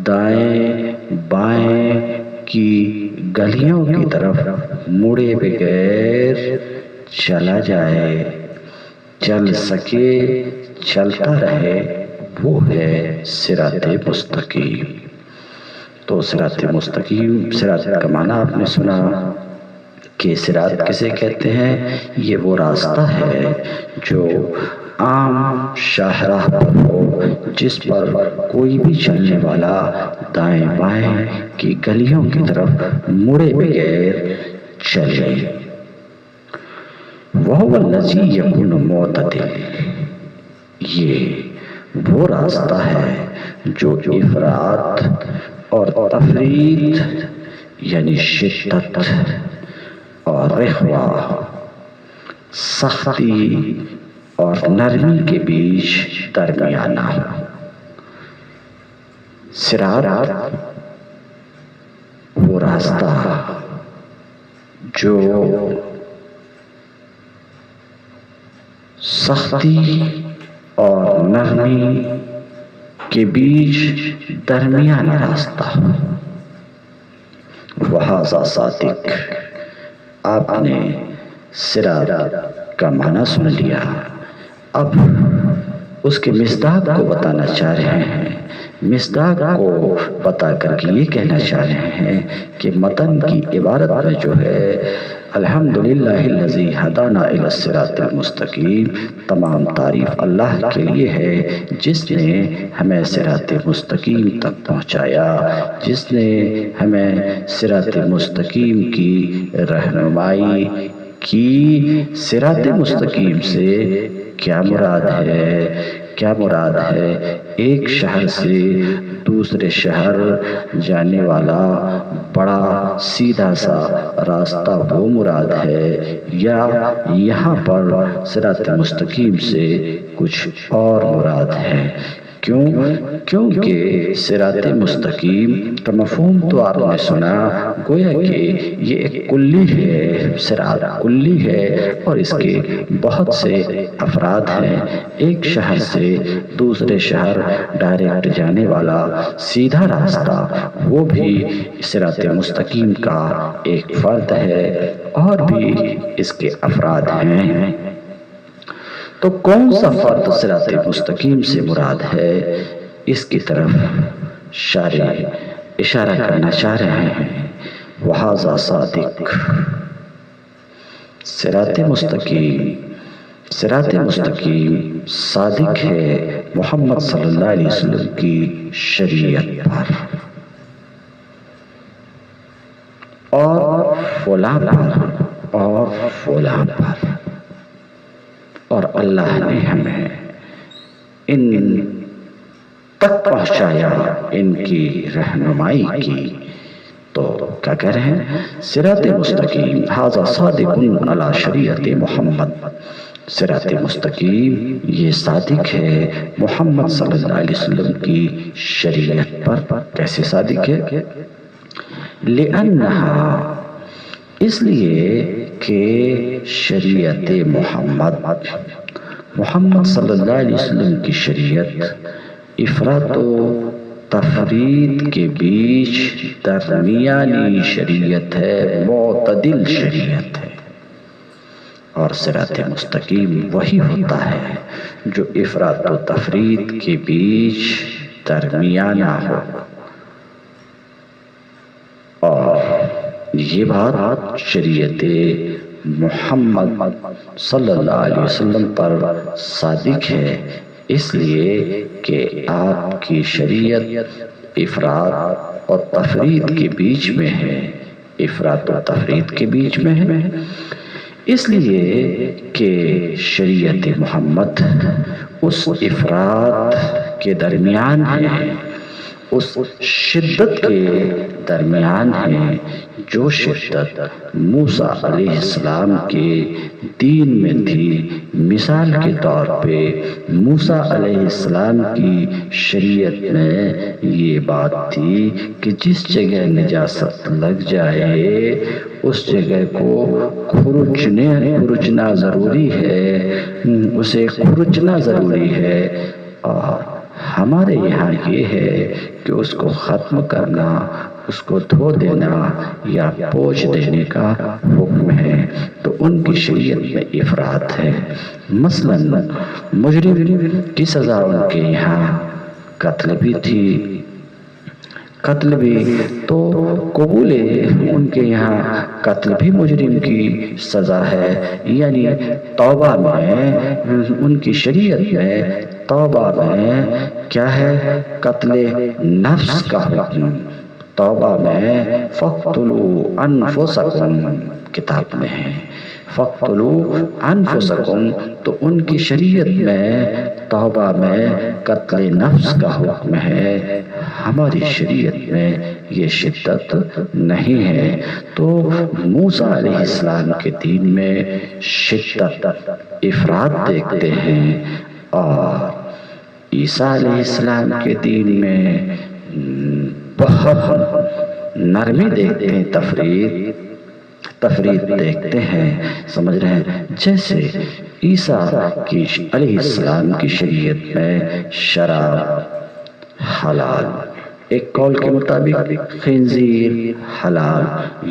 دائیں بائیں کی گلیوں کی طرف مڑے بغیر چلا جائے، چل سکے، چلتا رہے، وہ ہے صراط مستقیم۔ تو صراط مستقیم، صراط کا معنی آپ نے سنا کہ صراط کسے کہتے ہیں؟ یہ وہ راستہ ہے جو عام شاہراہ پر ہو، جس پر کوئی بھی چلنے والا دائیں بائیں کی گلیوں کی طرف مڑے بغیر چلے۔ وَهُوَ الَّذِي يَكُونُ مُعْتَدِلًا، یہ وہ راستہ ہے جو افراط اور تفریط یعنی شدت اور رخوہ، سختی اور نرمی کے بیچ درمیانہ ہو۔ صراط وہ راستہ جو سختی اور نرمی کے بیچ درمیانہ راستہ۔ وَهَذَا صَادِق، آپ نے صراط کا معنی سن لیا، اب اس کے مصداق کو بتانا چاہ رہے ہیں۔ مصداق کو بتا کر کے یہ کہنا چاہ رہے ہیں کہ متن کی عبارت میں جو ہے الحمدللہ الذی ہدانا الی الصراط المستقیم، تمام تعریف اللہ کے لیے ہے جس نے ہمیں صراط مستقیم تک پہنچایا، جس نے ہمیں صراط مستقیم کی رہنمائی کی۔ صراط مستقیم سے کیا مراد ہے؟ کیا مراد ہے؟ ایک شہر سے دوسرے شہر جانے والا بڑا سیدھا سا راستہ وہ مراد ہے، یا یہاں پر صراط مستقیم سے کچھ اور مراد ہے؟ کیوں؟ کیونکہ صراط مستقیم کا مفہوم تو آپ نے سنا، گویا کہ یہ ایک کلی ہے، صراط کلی ہے اور اس کے بہت سے افراد ہیں۔ ایک شہر سے دوسرے شہر ڈائریکٹ جانے والا سیدھا راستہ وہ بھی صراط مستقیم کا ایک فرد ہے، اور بھی اس کے افراد ہیں۔ تو کون سا فرد صراط مستقیم سے مراد ہے؟ اس کی طرف شارع اشارہ کرنا چاہ رہے ہیں۔ وَهَذَا صَادِق، صراط مستقیم، صراط مستقیم صادق ہے محمد صلی اللہ علیہ وسلم کی شریعت پر اور فلاں پر اور فلاں پر، اور اللہ نے ہمیں ان تک پہنچایا، ان کی رہنمائی کی۔ تو کیا کہہ رہے ہیں؟ صراط مستقیم ھذا صادق علی شریعت محمد، صراط مستقیم یہ صادق ہے محمد صلی اللہ علیہ وسلم کی شریعت پر۔ کیسے صادق ہے؟ لِأَنَّهَا، اس لیے کہ شریعت محمد صلی اللہ علیہ وسلم کی شریعت افراط و تفریط کے بیچ درمیانی شریعت ہے، معتدل شریعت ہے۔ اور صراط مستقیم وہی ہوتا ہے جو افراط و تفریط کے بیچ درمیانہ ہو۔ اور یہ بات شریعت محمد صلی اللہ علیہ وسلم پر صادق ہے، اس لیے کہ آپ کی شریعت افراط اور تفریط کے بیچ میں ہے، افراط و تفریط کے بیچ میں ہے۔ اس لیے کہ شریعت محمد اس افراط کے درمیان ہے، اس شدت کے درمیان ہے جو شدت موسیٰ علیہ السلام کے دین میں تھی۔ مثال کے طور پہ موسیٰ علیہ السلام کی شریعت میں یہ بات تھی کہ جس جگہ نجاست لگ جائے اس جگہ کو کھرچنا ضروری ہے، اسے کھرچنا ضروری ہے، اور ہمارے یہاں یہ ہے کہ اس کو ختم کرنا، اس کو دھو دینا یا پوچھ دینے کا حکم ہے۔ تو ان کی شریعت میں افراط ہے۔ مثلاً مجرم کی سزا ان کے یہاں قتل بھی تھی، قتل بھی تو قبول ان کے یہاں قتل بھی مجرم کی سزا ہے، یعنی توبہ میں ان کی شریعت میں توبہ میں کیا ہے؟ قتل نفس کا حکم۔ توبہ میں فَاقْتُلُوا أَنفُسَكُمْ کتاب میں ہے، فَاقْتُلُوا أَنفُسَكُمْ، تو ان کی شریعت میں توبہ میں قتل نفس کا حکم ہے۔ ہماری شریعت میں یہ شدت نہیں ہے۔ تو موسیٰ علیہ السلام کے دین میں شدت افراط دیکھتے ہیں، اور عیسیٰ علیہ السلام کے دین میں بہت نرمی دیکھتے ہیں، تفرید دیکھتے ہیں۔ سمجھ رہے ہیں؟ جیسے عیسیٰ کی علیہ السلام کی شریعت میں شراب حلال، ایک قول کے مطابق خنزیر حلال،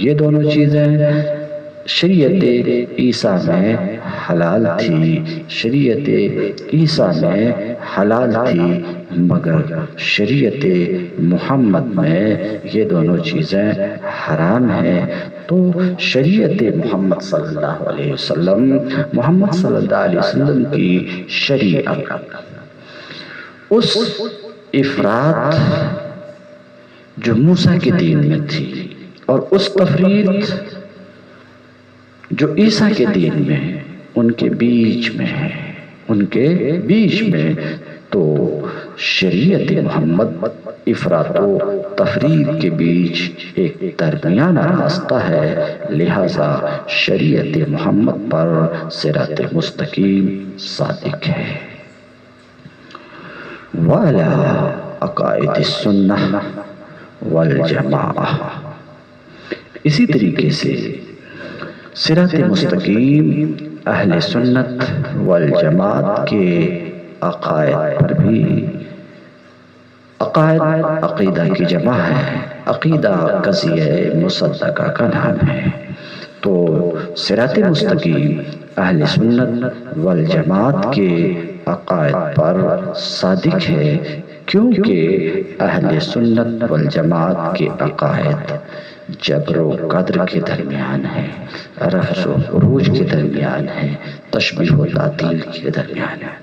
یہ دونوں چیزیں شریعت عیسیٰ میں حلال تھی، شریعت عیسیٰ میں حلال تھی، مگر شریعت محمد میں یہ دونوں چیزیں حرام ہیں۔ تو شریعت محمد صلی اللہ علیہ وسلم، محمد صلی اللہ علیہ وسلم کی شریعت اس افراط جو موسیٰ کے دین میں تھی اور اس تفرید جو عیسیٰ کے دین میں ان کے بیچ میں ہے، ان کے بیچ میں، تو شریعت محمد افراط و تفرید کے بیچ ایک درمیانہ راستہ ہے، لہذا شریعت محمد پر صراط مستقیم صادق ہے۔ وَعَلَىٰ عَقَائِدِ السُّنَّةِ وَالْجَمَاعَةِ، اسی طریقے سے صراط مستقیم اہل سنت والجماعت کے عقائد پر بھی، عقائد عقیدہ کی جمع ہے، عقیدہ قضیہ مصدقہ کا نام ہے۔ تو صراط مستقیم اہل سنت والجماعت کے عقائد پر صادق ہے، کیونکہ اہل سنت والجماعت کے عقائد جبر و قدر کے درمیان ہے، رفع و عروج کے درمیان ہے، تشبیہ و تعطیل کے درمیان ہے۔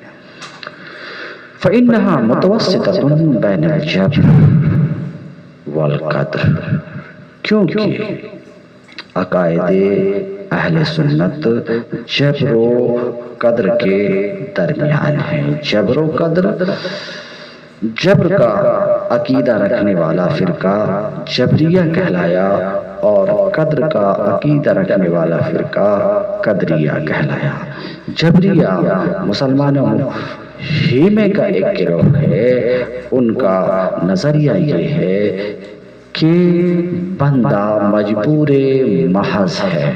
فَإِنَّهَا مُتَوَسِّطَةٌ بَيْنَ الْجَبْرِ وَالْقَدْرِ، کیونکہ عقائد اہل سنت جبر و قدر کے درمیان ہے۔ جبر و قدر، جبر کا عقیدہ رکھنے والا فرقہ جبریہ کہلایا، اور قدر کا عقیدہ رکھنے والا فرقہ قدریہ کہلایا۔ جبریہ مسلمانوں ہی میں کا ایک گروہ ہے، ان کا نظریہ یہ ہے کہ بندہ مجبور محض ہے،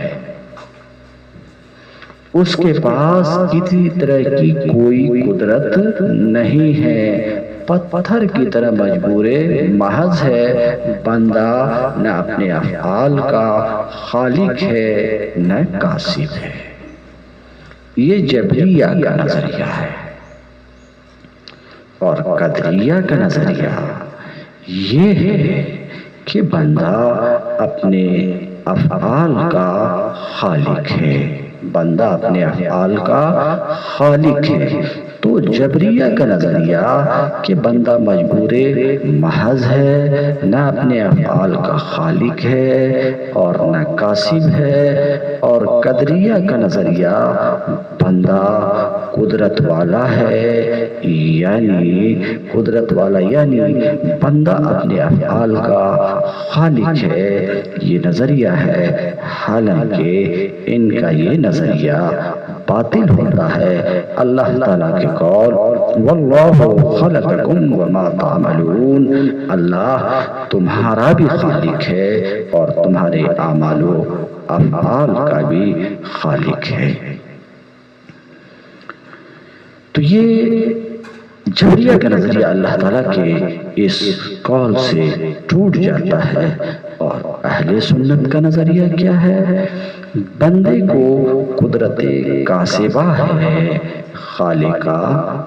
اس کے پاس کسی طرح کی کوئی قدرت نہیں ہے، پتھر کی طرح مجبور محض ہے، بندہ نہ اپنے افعال کا خالق ہے نہ کاسب ہے۔ یہ جبریہ کا نظریہ ہے، اور قدریہ کا نظریہ یہ ہے کہ بندہ اپنے افعال کا خالق ہے، بندہ اپنے افعال کا خالق ہے۔ تو جبریہ کا نظریہ کہ بندہ مجبور محض ہے، نہ اپنے افعال کا خالق ہے اور نہ کاسب ہے، اور قدریہ کا نظریہ بندہ قدرت والا ہے، یعنی قدرت والا یعنی بندہ اپنے افعال کا خالق ہے، یہ نظریہ ہے۔ حالانکہ ان کا یہ نظریہ باطل ہوتا ہے۔ اللہ تعالیٰ کے قول واللہ خلقکم وما تعملون، اللہ تمہارا بھی خالق ہے اور تمہارے اعمال و افعال کا بھی خالق ہے۔ تو یہ جبریہ کا نظریہ اللہ تعالیٰ کے اس قول سے ٹوٹ جاتا ہے، اور اہل سنت کا نظریہ کیا ہے؟ بندے کو قدرت کاسبہ ہے، خالقہ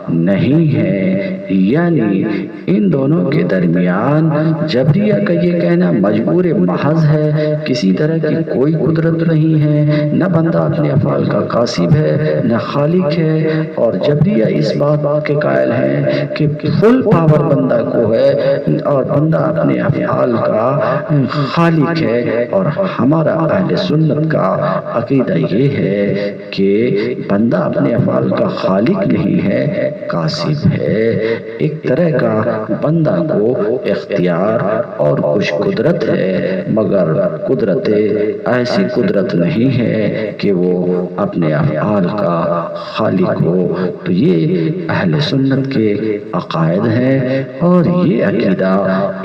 نہیں ہے، یعنی ان دونوں کے درمیان جبریہ کا یہ کہنا مجبور محض ہے، کسی طرح کی کوئی قدرت نہیں ہے، نہ بندہ اپنے افعال کا کاسب ہے نہ خالق ہے، اور جبریہ اس بات کے قائل ہیں کہ فل پاور بندہ کو ہے اور بندہ اپنے افعال کا خالق ہے۔ اور ہمارا اہل سنت کا عقیدہ یہ ہے کہ بندہ اپنے افعال کا خالق نہیں ہے، کاسب ہے۔ ایک طرح کا بندہ کو اختیار اور کچھ قدرت ہے، مگر قدرت ایسی قدرت نہیں ہے کہ وہ اپنے افعال کا خالق ہو۔ تو یہ اہل سنت کے عقائد ہیں، اور یہ عقیدہ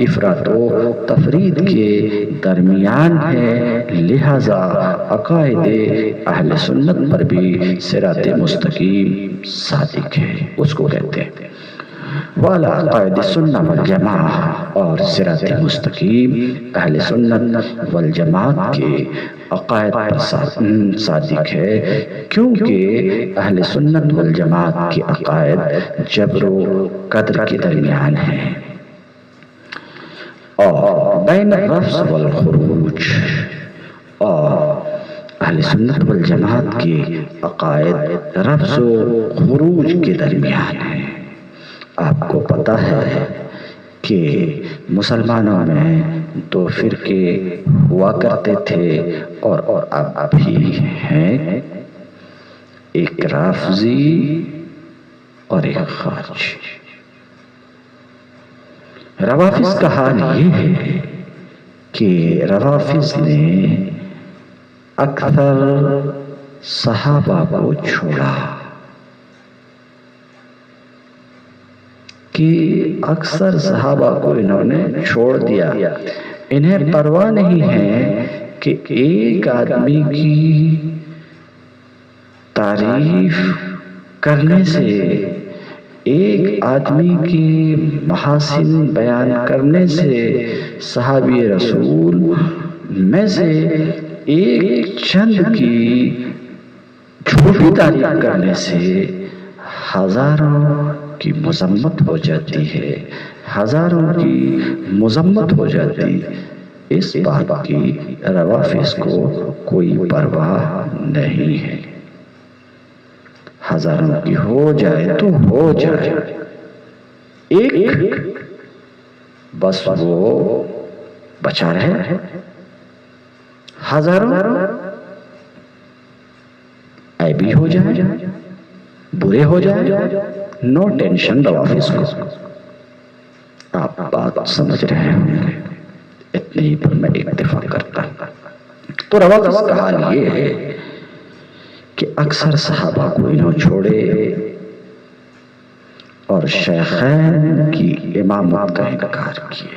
افراط و تفرید کے درمیان ہے، لہذا عقائد اہل سنت پر بھی صراط مستقیم صادق ہے، اس کو کہتے ہیں والا عقائد سنہ والجماعہ۔ اور صراط مستقیم اہل سنت والجماعت کے عقائد پر صادق ہے، کیونکہ اہل سنت والجماعت کے عقائد جبر و قدر کے درمیان ہیں، اور بین الرفض والخروج، اور اہل سنت والجماعت کے عقائد رفض و خروج کے درمیان ہیں۔ آپ کو پتہ ہے کہ مسلمانوں میں دو فرقے ہوا کرتے تھے اور اب بھی ہیں، ایک رافضی اور ایک خارجی۔ روافض کا حال یہ ہے کہ روافض نے اکثر صحابہ کو چھوڑا، کہ اکثر صحابہ کو انہوں نے چھوڑ دیا۔ انہیں پرواہ نہیں ہے کہ ایک آدمی کی تعریف کرنے سے، ایک آدمی کی محاسن بیان کرنے سے، صحابی رسول میں سے ایک چند کی جھوٹی تعریف کرنے سے ہزاروں کی مذمت ہو جاتی ہے، ہزاروں کی مذمت ہو جاتی۔ اس بات کی روافض کو کوئی پرواہ نہیں ہے، ہزاروں کی ہو جائے تو ہو جائے، ایک بس وہ بچا رہے، ہزاروں عیبی ہو جائے، برے ہو جائے، نو ٹینشن روافض کو۔ آپ بات سمجھ رہے ہوں گے، اتنے ہی پر میں اکتفا کرتا ہوں۔ تو روافض کا حال یہ ہے کہ اکثر صحابہ کو انہوں چھوڑے اور شیخین کی امامت کا انکار کیے،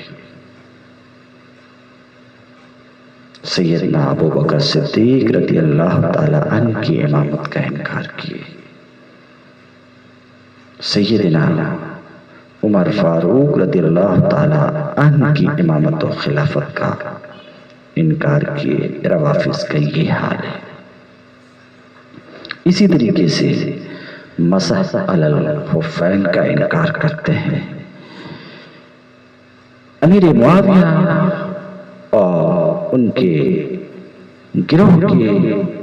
سیدنا ابو بکر صدیق رضی اللہ تعالی عنہ کی امامت کا انکار کیے، سیدنا عمر فاروق رضی اللہ تعالی عنہ کی امامت و خلافت کا انکار کیے۔ روافض کا یہ حال ہے۔ اسی طریقے سے مسح علی الخفین کا انکار کرتے ہیں۔ امیر معاویہ اور ان کے گروہ کے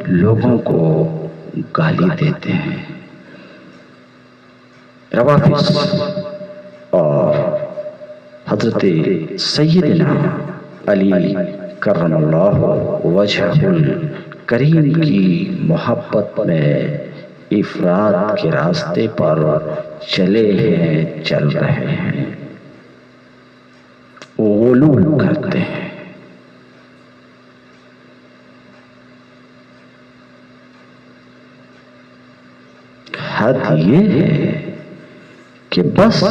لوگوں کو گالی دیتے ہیں، روافض اور حضرت سیدنا علی کرم اللہ وجہہ الکریم کی محبت میں افراد کے راستے پر چلے ہیں، چل رہے ہیں، غلو کرتے ہیں۔ حد یہ ہے کہ بس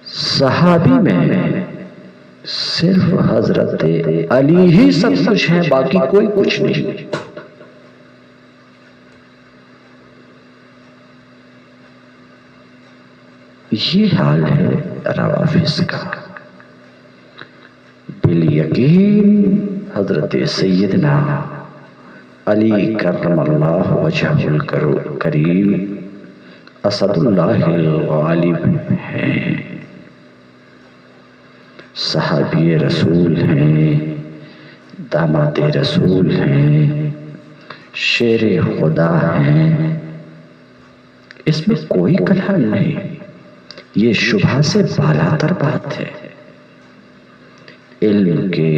صحابی میں صرف حضرت علی ہی سب کچھ ہے، باقی کوئی کچھ نہیں۔ یہ حال ہے روافض کا۔ بالیقین حضرت سیدنا علی کرم اللہ وجہہ الکریم اسد اللہ الغالب ہیں، صحابی رسول ہیں، داماد رسول ہیں، شیر خدا ہیں، اس میں کوئی کلام نہیں۔ یہ شبہ سے بالاتر بات ہے۔ علم کے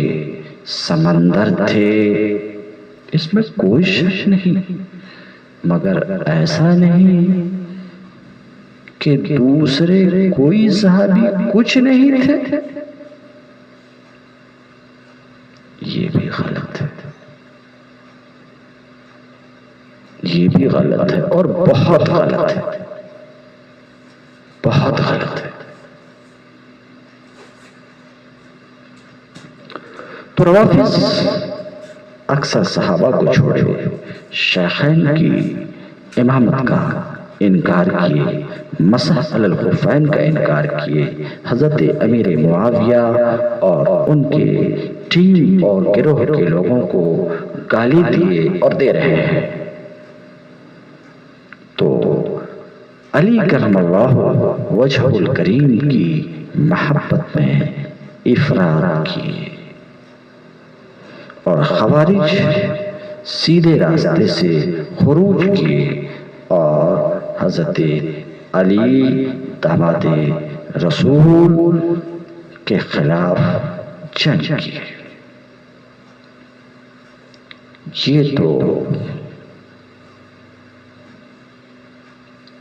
سمندر تھے، اس میں کوئی شک نہیں، مگر ایسا نہیں کہ دوسرے کوئی صحابی کچھ نہیں تھے، یہ بھی غلط ہے، یہ بھی غلط ہے اور بہت غلط ہے، بہت غلط ہے۔ تو روافض اکثر صحابہ کو چھوڑے شیخین کی امامت کا انکار کیے، مسح علی الخفین کا انکار کیے، حضرت امیر معاویہ اور ان کے ٹیم اور گروہ کے لوگوں کو گالی دیے اور دے رہے ہیں۔ تو علی کرم اللہ وجہہ الکریم کی محبت میں افراد کیے اور خوارج سیدھے راستے سے خروج کیے اور حضرت علی داماد رسول کے خلاف جنگ کی۔ یہ تو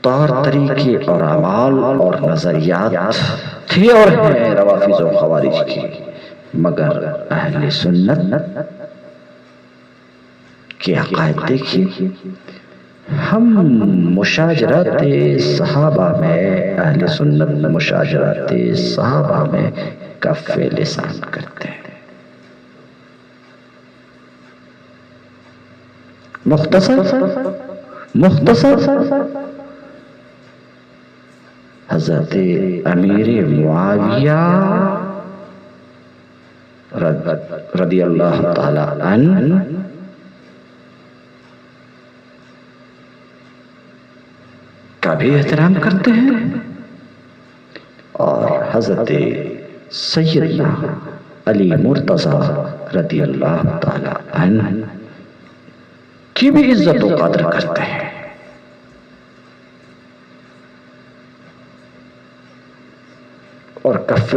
طور طریقے اور اعمال اور نظریات تھے اور ہیں روافض و خوارج کی، مگر اہل سنت کے عقائد دیکھیے۔ ہم مشاجرات صحابہ میں، اہل سنت مشاجرات صحابہ میں کف لسان کرتے ہیں۔ مختصر حضرت امیر معاویہ رضی اللہ تعالی عنہ کا بھی احترام کرتے ہیں اور حضرت سیدنا علی مرتضی رضی اللہ تعالی عنہ کی بھی عزت و قدر کرتے ہیں۔ اور کف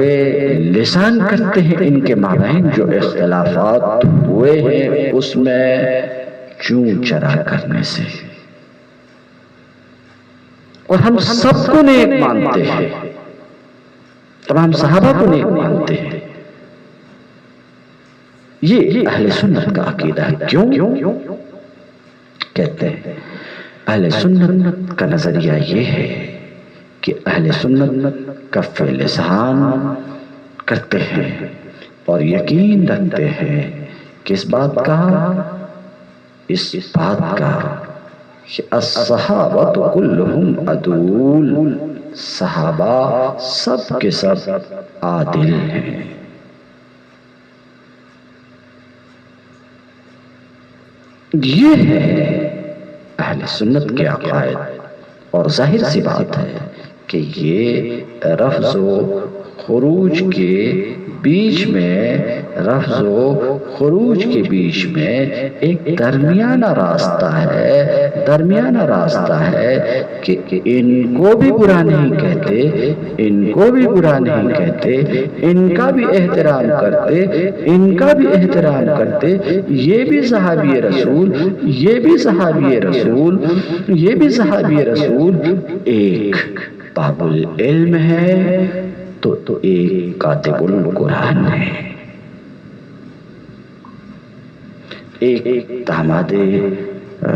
لسان کرتے ہیں ان کے مابین جو اختلافات ہوئے ہیں اس میں چون چرا کرنے سے، اور ہم سب کو نیک مانتے ہیں، تمام صحابہ کو نیک مانتے ہیں۔ یہ اہل سنت کا عقیدہ ہے۔ کیوں کہتے ہیں؟ اہل سنت کا نظریہ یہ ہے کہ اہل سنت کف لسان کرتے ہیں اور یقین رکھتے ہیں کہ اس بات کا کہ الصحابۃ کلہم عدول، صحابہ سب کے سب عادل ہیں۔ یہ ہے اہل سنت کے عقائد، اور ظاہر سی بات ہے کہ یہ رفض و خروج کے بیچ میں رفض و خروج کے بیچ میں ایک درمیانہ راستہ ہے کہ ان کو بھی برا نہیں کہتے، ان کو بھی برا نہیں کہتے، ان کا بھی احترام کرتے، ان کا بھی احترام کرتے. یہ بھی صحابی رسول، یہ بھی صحابی رسول، یہ بھی صحابی رسول. ایک باب العلم ہے تو ایک کاتب القرآن ہے، ایک داماد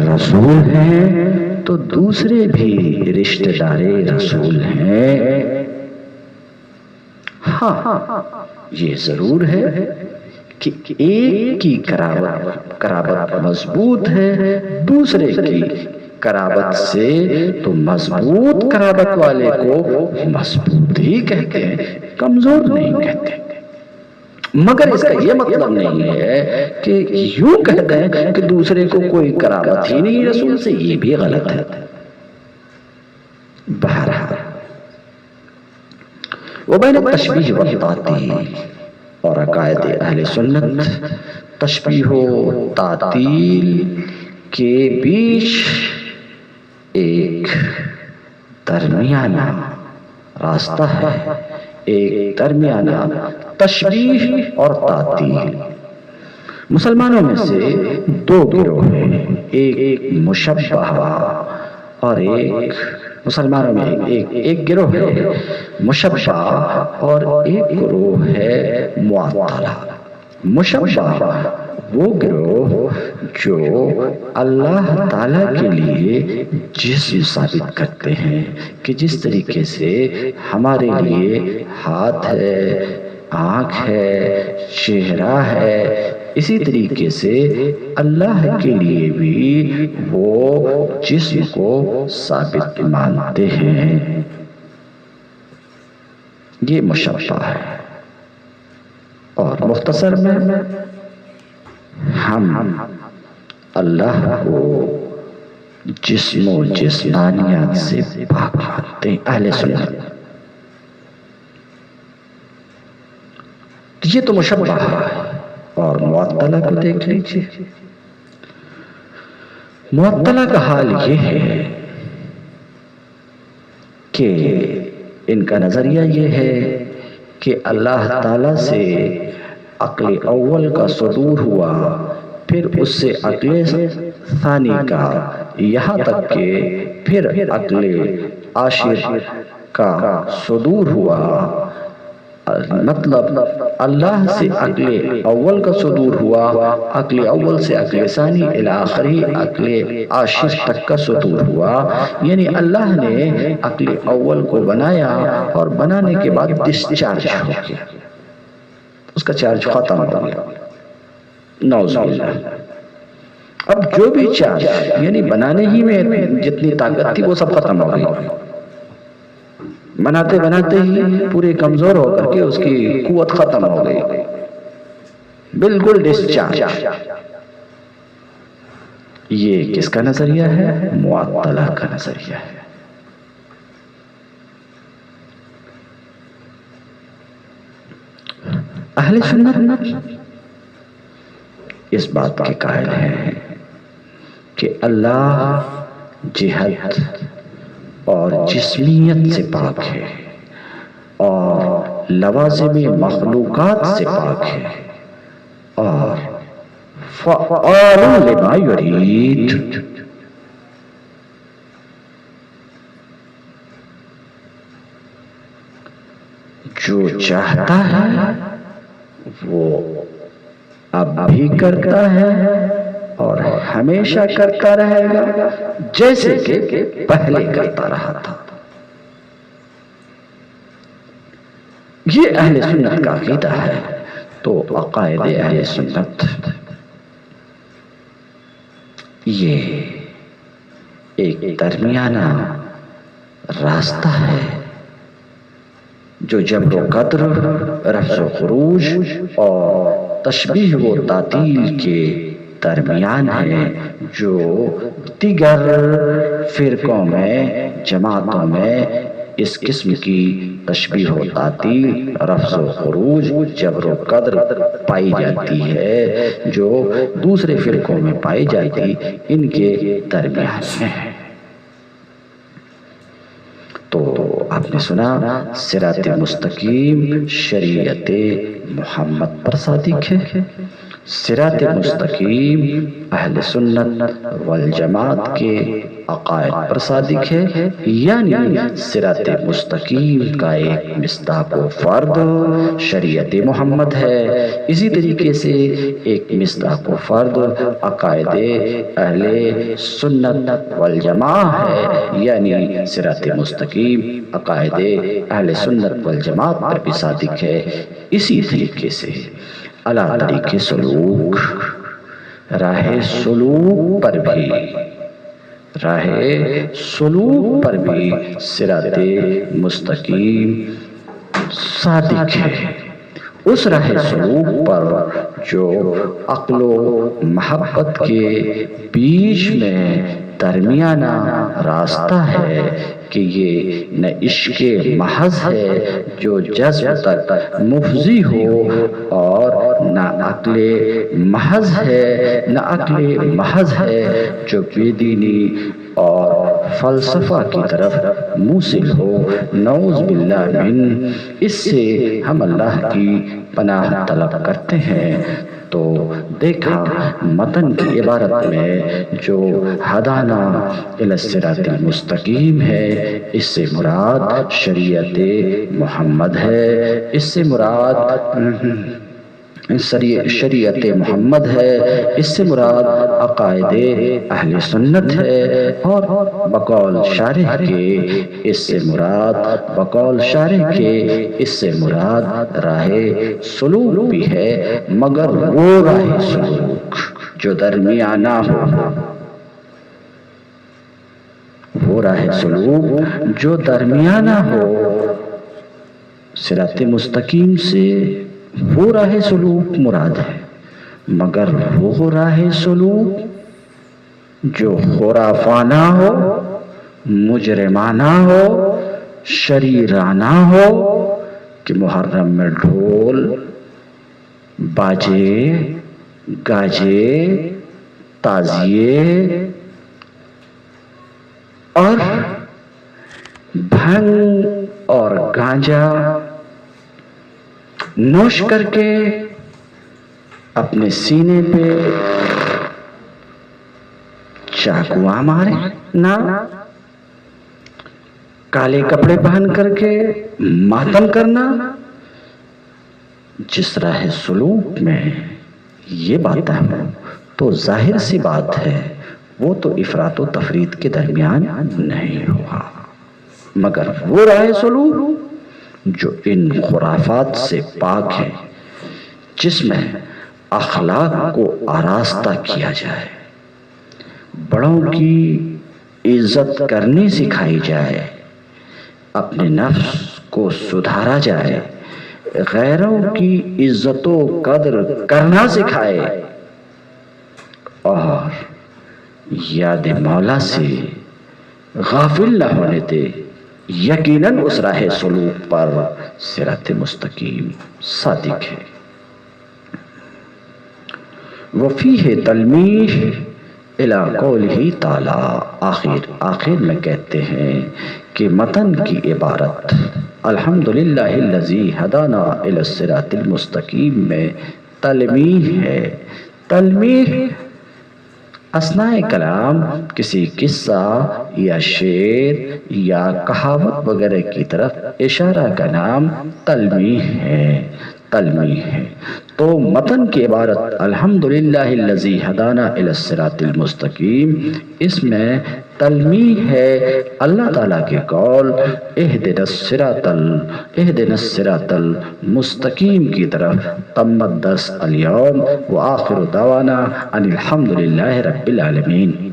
رسول ہیں تو دوسرے بھی رشتہ دار رسول ہیں. ہاں یہ ضرور ہے کہ ایک کی قرابت مضبوط ہے دوسرے کی قرابت سے، تو مضبوط قرابت والے کو مضبوط ہی کہتے ہیں، کمزور نہیں کہتے. مگر اس کا یہ مطلب نہیں ہے کہ یوں کہتے ہیں کہ دوسرے کو کوئی قرابت ہی نہیں رسول سے، یہ بھی غلط ہے. بہرحال وبین التشبیہ والتعطیل، اور عقائد اہل سنت تشبیہ و تعطیل کے بیچ ایک درمیانہ راستہ ہے، ایک درمیانہ تشبیہ اور تعطیل. مسلمانوں میں سے دو گروہ ہیں، ایک مشبہہ اور ایک مسلمانوں میں ایک گروہ ہے مشبہہ اور ایک گروہ ہے معطلہ. مشبہہ وہ گروہ جو اللہ تعالیٰ کے لیے جسم ثابت کرتے ہیں کہ جس طریقے سے ہمارے لیے ہاتھ ہے، آنکھ ہے، چہرہ ہے، اسی طریقے سے اللہ کے لیے بھی وہ جسم کو ثابت مانتے ہیں. یہ مشبہہ ہے. اور مختصر میں ہم اللہ کو جسم و جسمانیت سے پاک مانتے ہیں اہل سنت. یہ تو مشبہہ ہے. اور معطلہ کو دیکھ لیجیے. معطلہ کا حال یہ ہے کہ ان کا نظریہ یہ ہے کہ اللہ تعالیٰ سے عقل اول کا صدور ہوا، پھر اس سے عقل ثانی کا، یہاں تک کہ پھر عقل عاشر کا صدور ہوا. مطلب اللہ سے عقل اول کا صدور ہوا، عقل اول سے عقل ثانی الی آخری عقل عاشر تک کا صدور ہوا. یعنی اللہ نے عقل اول کو بنایا اور بنانے کے بعد ڈسچارج ہو گیا، اس کا چارج ختم ہو گیا. نعوذ باللہ. اب جو بھی چارج یعنی بنانے ہی میں جتنی طاقت تھی وہ سب ختم ہو گئی. بناتے بناتے ہی پورے کمزور ہو کر کے اس کی قوت ختم ہو گئی، بالکل ڈسچارج. یہ کس کا نظریہ ہے؟ معطلہ کا نظریہ ہے. اہل سنت اس بات کے قائل ہیں کہ اللہ جہت اور جسمیت سے پاک ہے اور لوازم مخلوقات سے پاک ہے اور فعال لما یرید. جو چاہتا ہے وہ اب بھی کرتا ہے اور ہمیشہ کرتا رہے گا جیسے کہ پہلے کرتا رہا تھا. یہ اہل سنت کا عقیدہ ہے. تو عقائد اہل سنت یہ ایک درمیانہ راستہ ہے جو جبر و قدر، رفع و خروج اور تشبیہ و تعطیل کے درمیان ہے، جو دیگر فرقوں میں، جماعتوں میں اس قسم کی تشبیہ و تعطیل، رفض و خروج، جبر و قدر پائی جاتی ہے جو دوسرے فرقوں میں پائی جاتی ان کے درمیان میں ہے۔ تو آپ نے سنا صراط مستقیم شریعت محمد پر صادق ہے، صراط مستقیم اہل سنت والجماعت کے عقائد پر صادق ہے، یعنی صراط مستقیم کا ایک مصداق و فرد شریعت محمد ہے۔ اسی طریقے سے ایک مصداق و فرد عقائد اہل سنت والجماعت ہے، یعنی صراط مستقیم عقائد اہل سنت والجماعت پر بھی صادق ہے۔ اسی طریقے سے اعلیٰ طریق سلوک، راہ سلوک پر بھی صراط مستقیم صادق ہے۔ اس راہ سلوک پر جو عقل و محبت کے بیچ میں درمیانہ راستہ ہے کہ یہ نہ عشق محض ہے جو جذب تک مفضی ہو، اور نہ عقل محض ہے، نہ عقل محض ہے جو بے دینی اور فلسفہ کی طرف موصل ہو، نعوذ باللہ من۔ اس سے ہم اللہ کی پناہ طلب کرتے ہیں۔ تو دیکھا متن کی عبارت میں جو ہدانا الی الصراط المستقیم ہے، اس سے مراد شریعت محمد ہے، اس سے مراد شریعت محمد ہے، اس سے مراد عقائد اہل سنت ہے، اور بقول شارح کے اس سے مراد راہ سلوک بھی ہے، مگر وہ راہ سلوک جو درمیانہ ہو، وہ راہ سلوک جو درمیانہ ہو۔ صراط مستقیم سے وہ راہ سلوک مراد ہے، مگر وہ راہ سلوک جو خرافانہ ہو، مجرمانہ ہو، شریرانہ ہو، کہ محرم میں ڈھول، باجے، گاجے، تازیے اور بھنگ اور گانجا نوش کر کے اپنے سینے پہ چاقواں مارے، نہ کالے کپڑے پہن کر کے ماتم کرنا۔ جس راہ سلوک میں یہ بات ہے تو ظاہر سی بات ہے وہ تو افراط و تفریط کے درمیان نہیں ہوا، مگر وہ راہ سلوک جو ان خرافات سے پاک ہے، جس میں اخلاق کو آراستہ کیا جائے، بڑوں کی عزت کرنی سکھائی جائے، اپنے نفس کو سدھارا جائے، غیروں کی عزت و قدر کرنا سکھائے، اور یاد مولا سے غافل نہ ہونے دے، یقیناً اس راہ سلوک پر صراط مستقیم صادق ہے۔ وفیہ تلمیح الی قولہ تعالی، آخر میں کہتے ہیں کہ متن کی عبارت الحمدللہ الذی ہدانا الی الصراط المستقیم میں تلمیح ہے۔ تلمیح اثناء کلام کسی قصہ یا شعر یا کہاوت وغیرہ کی طرف اشارہ کا نام تلمیح ہے۔ تو متن کی عبارت الحمدللہ الذی ہدانا الی الصراط المستقیم، اس میں تلمیح ہے اللہ تعالیٰ کے قول اہدنا الصراط المستقیم کی طرف۔ تمت درس اليوم وآخر دعوانا ان الحمدللہ رب العالمین۔